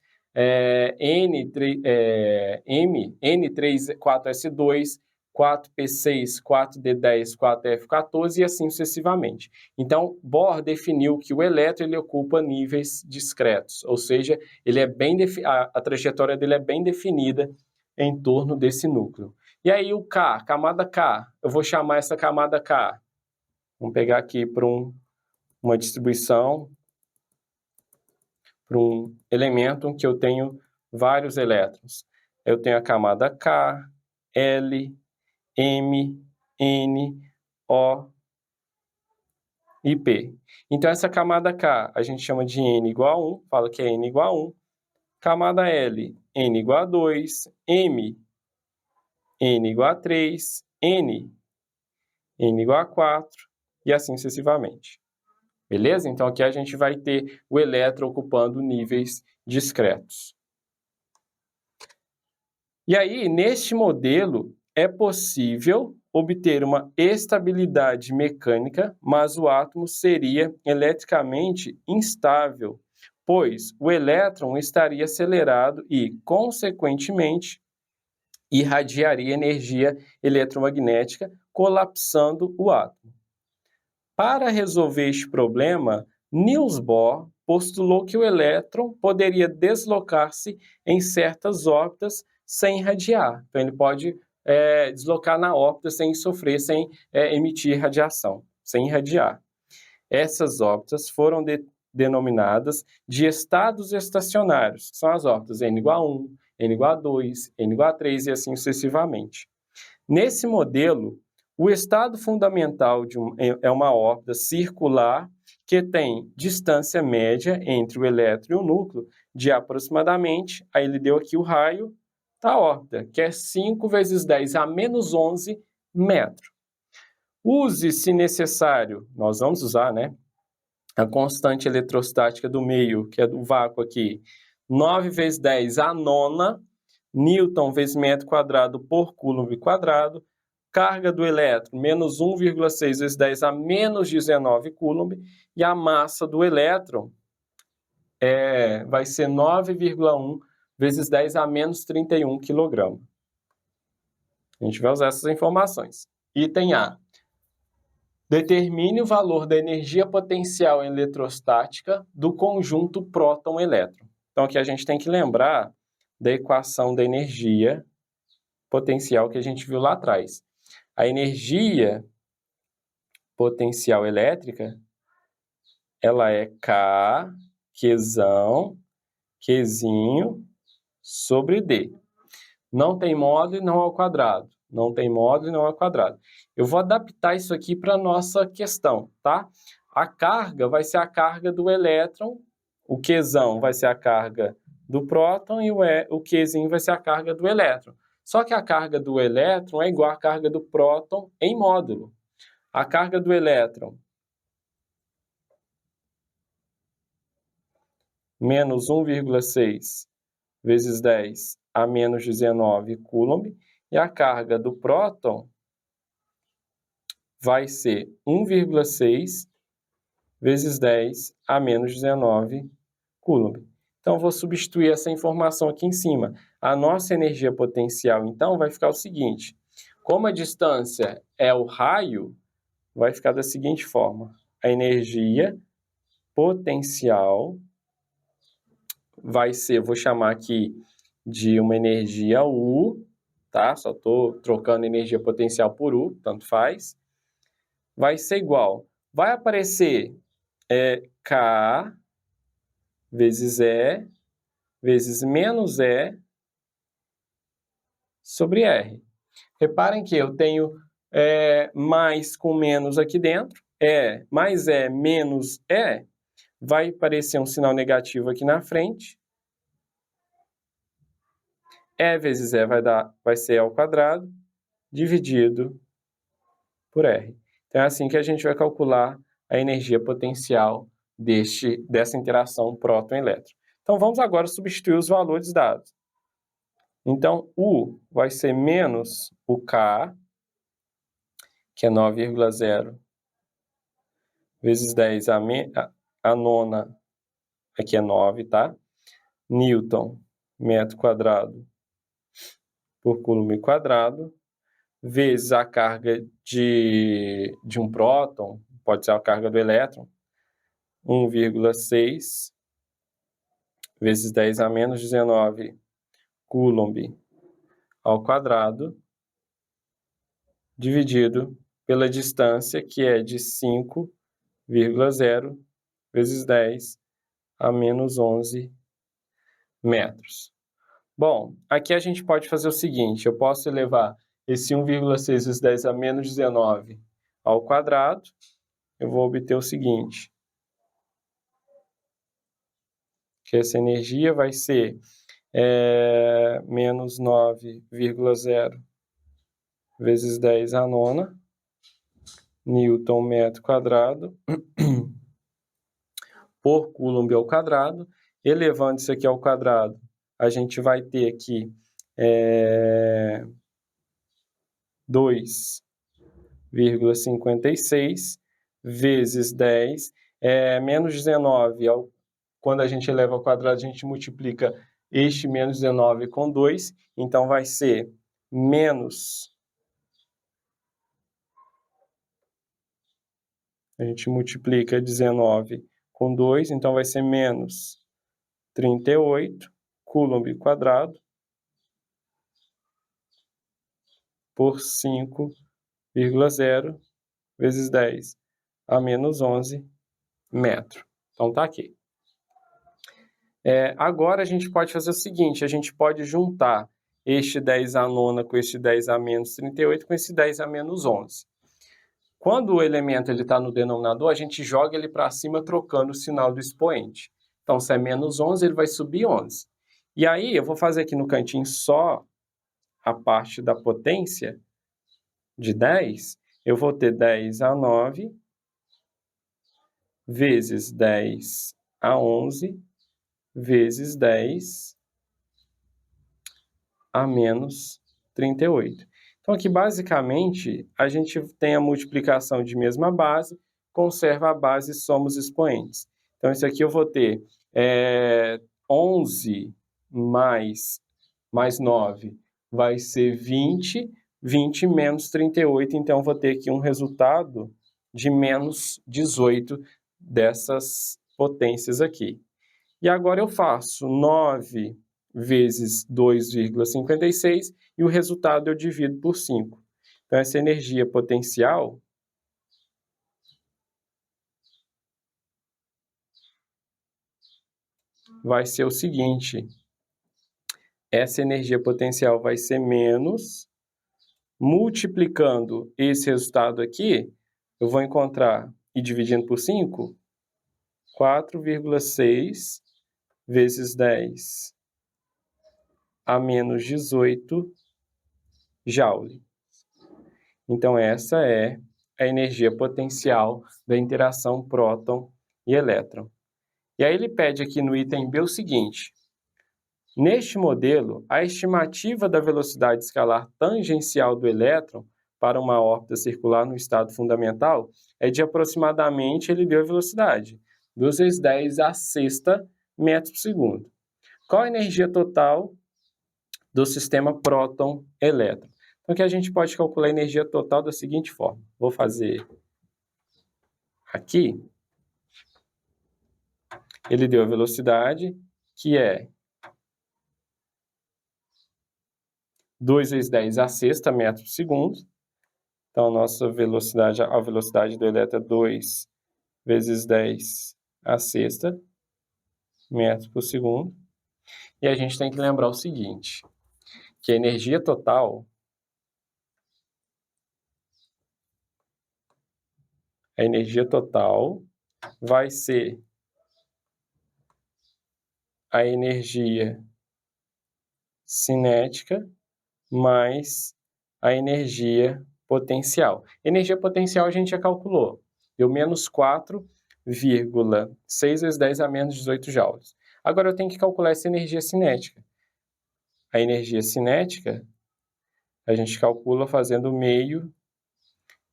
N3, 4S2, 4P6, 4D10, 4F14 e assim sucessivamente. Então, Bohr definiu que o elétron ele ocupa níveis discretos, ou seja, ele é a trajetória dele é bem definida em torno desse núcleo. E aí o K, camada K, eu vou chamar essa camada K. Vamos pegar aqui para uma distribuição, para um elemento que eu tenho vários elétrons. Eu tenho a camada K, L, M, N, O e P. Então, essa camada K a gente chama de N igual a 1, fala que é N igual a 1. Camada L, N igual a 2, M, N igual a 3, N igual a 4 e assim sucessivamente. Beleza? Então, aqui a gente vai ter o elétron ocupando níveis discretos. E aí, neste modelo, é possível obter uma estabilidade mecânica, mas o átomo seria eletricamente instável, pois o elétron estaria acelerado e, consequentemente, irradiaria energia eletromagnética, colapsando o átomo. Para resolver este problema, Niels Bohr postulou que o elétron poderia deslocar-se em certas órbitas sem irradiar. Então, ele pode deslocar na órbita sem sofrer, sem emitir radiação, sem irradiar. Essas órbitas foram denominadas de estados estacionários, que são as órbitas N igual a 1, N igual a 2, N igual a 3 e assim sucessivamente. Nesse modelo, o estado fundamental é uma órbita circular que tem distância média entre o elétron e o núcleo de aproximadamente, aí ele deu aqui o raio da órbita, que é 5 vezes 10 a menos 11 metros. Use, se necessário, nós vamos usar, né, a constante eletrostática do meio, que é do vácuo aqui, 9 vezes 10 a nona, Newton vezes metro quadrado por Coulomb quadrado, carga do elétron, menos 1,6 vezes 10 a menos 19 Coulomb, e a massa do elétron vai ser 9,1 vezes 10 a menos 31 kg. A gente vai usar essas informações. Item A. Determine o valor da energia potencial eletrostática do conjunto próton-elétron. Então, aqui a gente tem que lembrar da equação da energia potencial que a gente viu lá atrás. A energia potencial elétrica, ela é K, Qzão, Qzinho, sobre D. Não tem módulo e não ao quadrado. Não tem módulo e não ao quadrado. Eu vou adaptar isso aqui para a nossa questão, tá? A carga vai ser a carga do elétron, o Qzão vai ser a carga do próton e o Qzinho vai ser a carga do elétron. Só que a carga do elétron é igual à carga do próton em módulo. A carga do elétron menos 1,6 vezes 10 a menos 19 coulomb, e a carga do próton vai ser 1,6 vezes 10 a menos 19 coulomb. Então, vou substituir essa informação aqui em cima. A nossa energia potencial, então, vai ficar o seguinte. Como a distância é o raio, vai ficar da seguinte forma. A energia potencial vai ser, vou chamar aqui de uma energia U, tá? Só estou trocando energia potencial por U, tanto faz. Vai ser igual. Vai aparecer K vezes E vezes menos E sobre R. Reparem que eu tenho mais com menos aqui dentro. Mais E menos E vai aparecer um sinal negativo aqui na frente. E vezes E vai ser E ao quadrado, dividido por R. Então, é assim que a gente vai calcular a energia potencial dessa interação próton-elétron. Então, vamos agora substituir os valores dados. Então, U vai ser menos o K, que é 9,0, vezes 10 a nona, aqui é 9, tá? Newton, metro quadrado, por coulomb quadrado, vezes a carga de um próton, pode ser a carga do elétron, 1,6 vezes 10 a menos 19 coulomb ao quadrado, dividido pela distância, que é de 5,0 vezes 10 a menos 11 metros. Bom, aqui a gente pode fazer o seguinte, eu posso elevar esse 1,6 vezes 10 a menos 19 ao quadrado, eu vou obter o seguinte, que essa energia vai ser menos 9,0 vezes 10 a nona, Newton metro quadrado, por coulomb ao quadrado. Elevando isso aqui ao quadrado, a gente vai ter aqui 2,56 vezes 10, menos 19. Quando a gente eleva ao quadrado, a gente multiplica este menos 19 com 2, então vai ser menos... A gente multiplica 19 com 2, então vai ser menos 38 coulomb quadrado por 5,0 vezes 10 a menos 11 metro. Então, tá aqui. Agora, a gente pode fazer o seguinte, a gente pode juntar este 10 a nona com este 10 a menos 38 com esse 10 a menos 11. Quando o elemento está no denominador, a gente joga ele para cima trocando o sinal do expoente. Então, se é menos 11, ele vai subir 11. E aí, eu vou fazer aqui no cantinho só a parte da potência de 10. Eu vou ter 10 a 9 vezes 10 a 11 vezes 10 a menos 38. Então, aqui, basicamente, a gente tem a multiplicação de mesma base, conserva a base e soma os expoentes. Então, isso aqui eu vou ter 11 mais 9 vai ser 20, 20 menos 38, então eu vou ter aqui um resultado de menos 18 dessas potências aqui. E agora eu faço 9 vezes 2,56 e o resultado eu divido por 5. Então, essa energia potencial vai ser o seguinte, essa energia potencial vai ser menos, multiplicando esse resultado aqui, eu vou encontrar, e dividindo por 5, 4,6 vezes 10 a menos 18 Joule. Então, essa é a energia potencial da interação próton e elétron. E aí ele pede aqui no item B o seguinte: neste modelo, a estimativa da velocidade escalar tangencial do elétron para uma órbita circular no estado fundamental é de aproximadamente, ele deu a velocidade, 2 vezes 10 a sexta metros por segundo. Qual a energia total do sistema próton-elétron? Então, aqui a gente pode calcular a energia total da seguinte forma. Vou fazer aqui. Ele deu a velocidade, que é 2 vezes 10 a sexta metros por segundo. Então, a velocidade do elétron é 2 vezes 10 a sexta metros por segundo. E a gente tem que lembrar o seguinte, que a energia total vai ser a energia cinética mais a energia potencial. Energia potencial a gente já calculou. Deu menos 4,6 vezes 10 a menos 18 joules. Agora eu tenho que calcular essa energia cinética. A energia cinética a gente calcula fazendo meio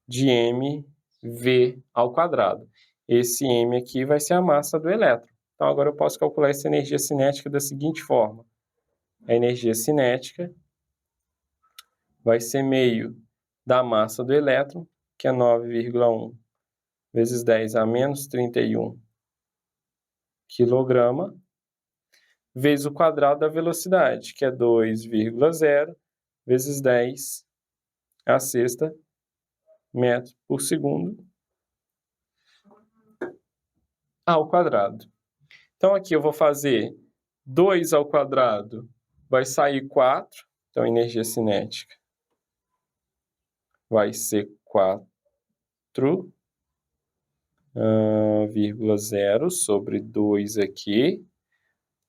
de mv ao quadrado. Esse m aqui vai ser a massa do elétron. Então agora eu posso calcular essa energia cinética da seguinte forma. A energia cinética vai ser meio da massa do elétron, que é 9,1 vezes 10 a menos 31 quilograma, vezes o quadrado da velocidade, que é 2,0 vezes 10 a sexta metros por segundo ao quadrado. Então aqui eu vou fazer 2 ao quadrado, vai sair 4, então a energia cinética vai ser 4,0 sobre 2 aqui.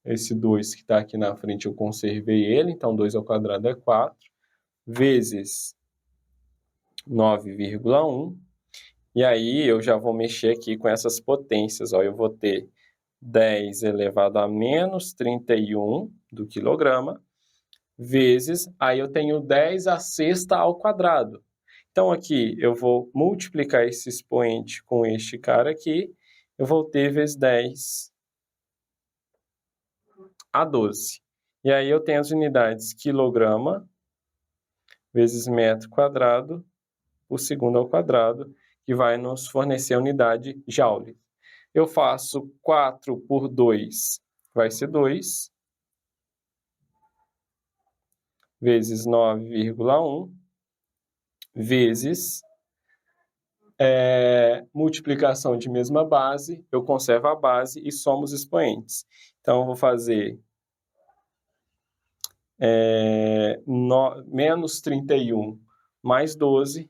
Esse 2 que está aqui na frente eu conservei ele, então 2 ao quadrado é 4, vezes 9,1. E aí eu já vou mexer aqui com essas potências. Ó, eu vou ter 10 elevado a menos 31 do quilograma, vezes, aí eu tenho 10 a sexta ao quadrado. Então aqui eu vou multiplicar esse expoente com este cara aqui, eu vou ter vezes 10 a 12. E aí eu tenho as unidades quilograma vezes metro quadrado por segundo ao quadrado, que vai nos fornecer a unidade joule. Eu faço 4 por 2, vai ser 2, vezes 9,1, vezes multiplicação de mesma base, eu conservo a base e somo os expoentes. Então, eu vou fazer menos 31 mais 12,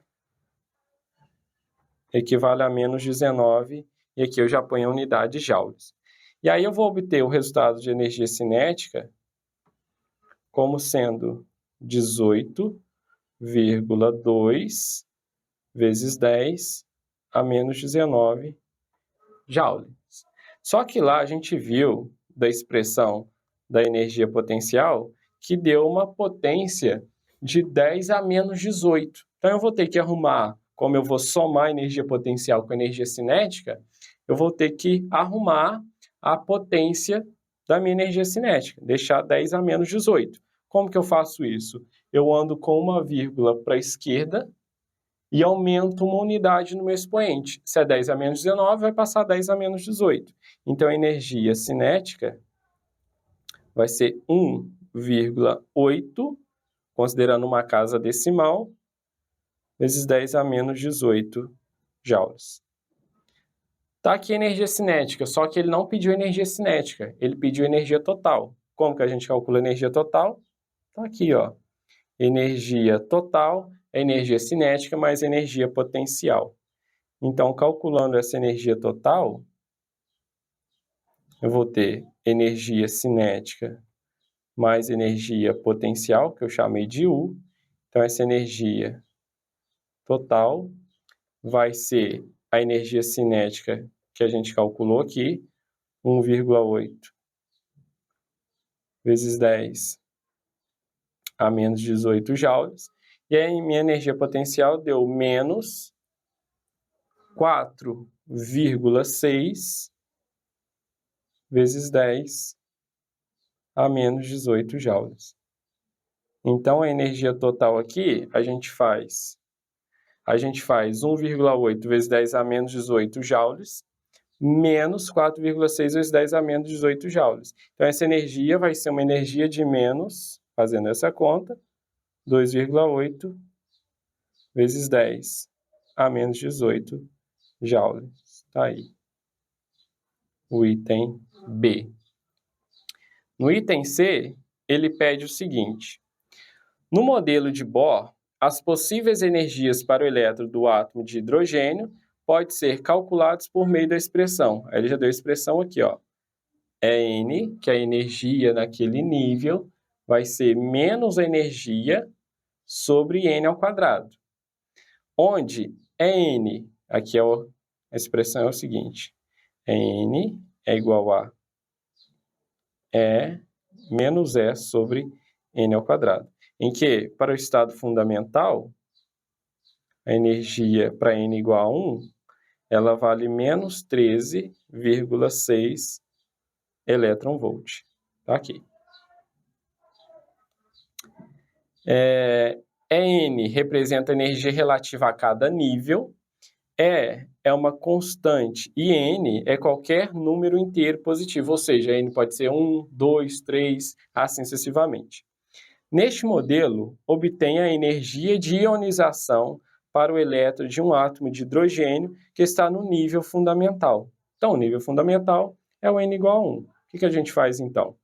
equivale a menos 19, e aqui eu já ponho a unidade joules. E aí eu vou obter o resultado de energia cinética como sendo 18,2 vezes 10 a menos 19 joules. Só que lá a gente viu da expressão da energia potencial que deu uma potência de 10 a menos 18. Então eu vou ter que arrumar, como eu vou somar a energia potencial com a energia cinética, eu vou ter que arrumar a potência da minha energia cinética, deixar 10 a menos 18. Como que eu faço isso? Eu ando com uma vírgula para a esquerda e aumento uma unidade no meu expoente. Se é 10 a menos 19, vai passar 10 a menos 18. Então, a energia cinética vai ser 1,8, considerando uma casa decimal, vezes 10 a menos 18 joules. Tá aqui a energia cinética, só que ele não pediu energia cinética, ele pediu energia total. Como que a gente calcula a energia total? Então, aqui, ó, energia total é energia cinética mais energia potencial. Então, calculando essa energia total, eu vou ter energia cinética mais energia potencial, que eu chamei de U. Então, essa energia total vai ser a energia cinética que a gente calculou aqui, 1,8 vezes 10 a menos 18 joules. E aí, minha energia potencial deu menos 4,6 vezes 10 a menos 18 joules. Então, a energia total aqui, a gente faz 1,8 vezes 10 a menos 18 joules, menos 4,6 vezes 10 a menos 18 joules. Então, essa energia vai ser uma energia de menos, fazendo essa conta, 2,8 vezes 10 a menos 18 joules. Tá aí. O item B. No item C, ele pede o seguinte: no modelo de Bohr, as possíveis energias para o elétron do átomo de hidrogênio podem ser calculadas por meio da expressão. Aí ele já deu a expressão aqui, ó. N, que é a energia naquele nível, vai ser menos a energia sobre N ao quadrado. Onde N, aqui a expressão é o seguinte: N é igual a E menos E sobre N ao quadrado. Em que, para o estado fundamental, a energia para N igual a 1, ela vale menos 13,6 elétron-volt. Tá aqui. N representa a energia relativa a cada nível. E é uma constante e N é qualquer número inteiro positivo, ou seja, N pode ser 1, 2, 3, assim sucessivamente. Neste modelo, obtém a energia de ionização para o elétron de um átomo de hidrogênio que está no nível fundamental. Então, o nível fundamental é o N igual a 1. O que a gente faz, então?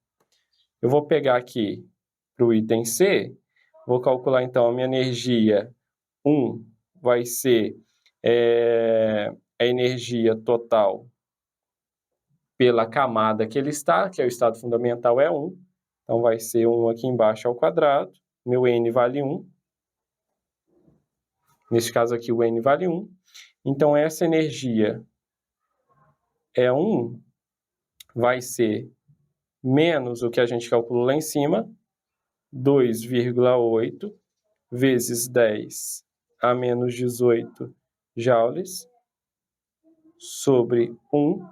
Eu vou pegar aqui para o item C, vou calcular, então, a minha energia 1 vai ser a energia total pela camada que ele está, que é o estado fundamental é 1. Então, vai ser 1 aqui embaixo ao quadrado. Meu N vale 1. Nesse caso aqui, o N vale 1. Então, essa energia é 1, vai ser menos o que a gente calculou lá em cima, 2,8 vezes 10 a menos 18 joules sobre 1.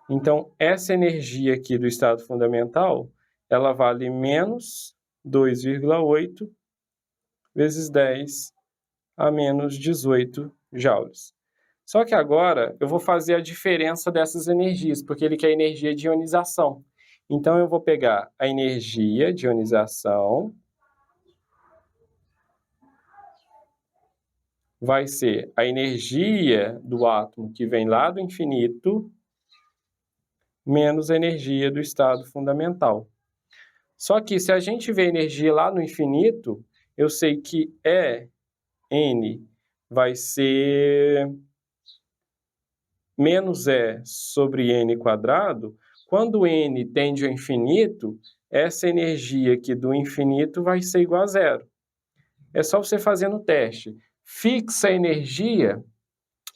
Então, essa energia aqui do estado fundamental, ela vale menos 2,8 vezes 10 a menos 18 joules. Só que agora eu vou fazer a diferença dessas energias, porque ele quer energia de ionização. Então, eu vou pegar a energia de ionização, vai ser a energia do átomo que vem lá do infinito, menos a energia do estado fundamental. Só que se a gente vê a energia lá no infinito, eu sei que N vai ser menos E sobre N quadrado. Quando N tende ao infinito, essa energia aqui do infinito vai ser igual a zero. É só você fazer no teste. Fixa a energia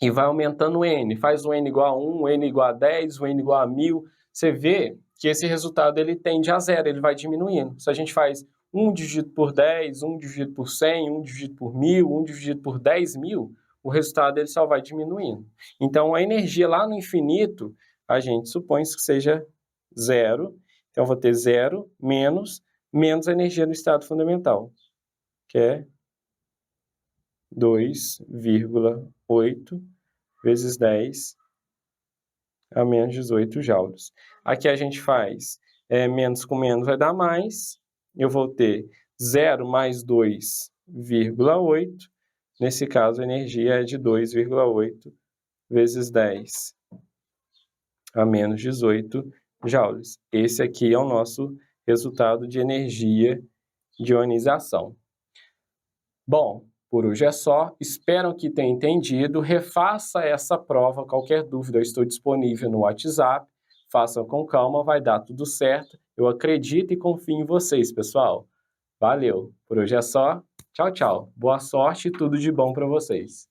e vai aumentando o N. Faz o N igual a 1, o N igual a 10, o N igual a 1000. Você vê que esse resultado ele tende a zero, ele vai diminuindo. Se a gente faz 1 dividido por 10, 1 dividido por 100, 1 dividido por 1000, 1 dividido por 10.000, o resultado ele só vai diminuindo. Então, a energia lá no infinito, a gente supõe que seja zero. Então, eu vou ter zero menos a energia do estado fundamental, que é 2,8 vezes 10 a menos 18 joules. Aqui a gente faz menos com menos vai dar mais. Eu vou ter 0 mais 2,8. Nesse caso, a energia é de 2,8 vezes 10 a menos 18 joules. Esse aqui é o nosso resultado de energia de ionização. Bom, por hoje é só. Espero que tenha entendido. Refaça essa prova. Qualquer dúvida, eu estou disponível no WhatsApp. Façam com calma, vai dar tudo certo. Eu acredito e confio em vocês, pessoal. Valeu. Por hoje é só. Tchau, tchau. Boa sorte e tudo de bom para vocês.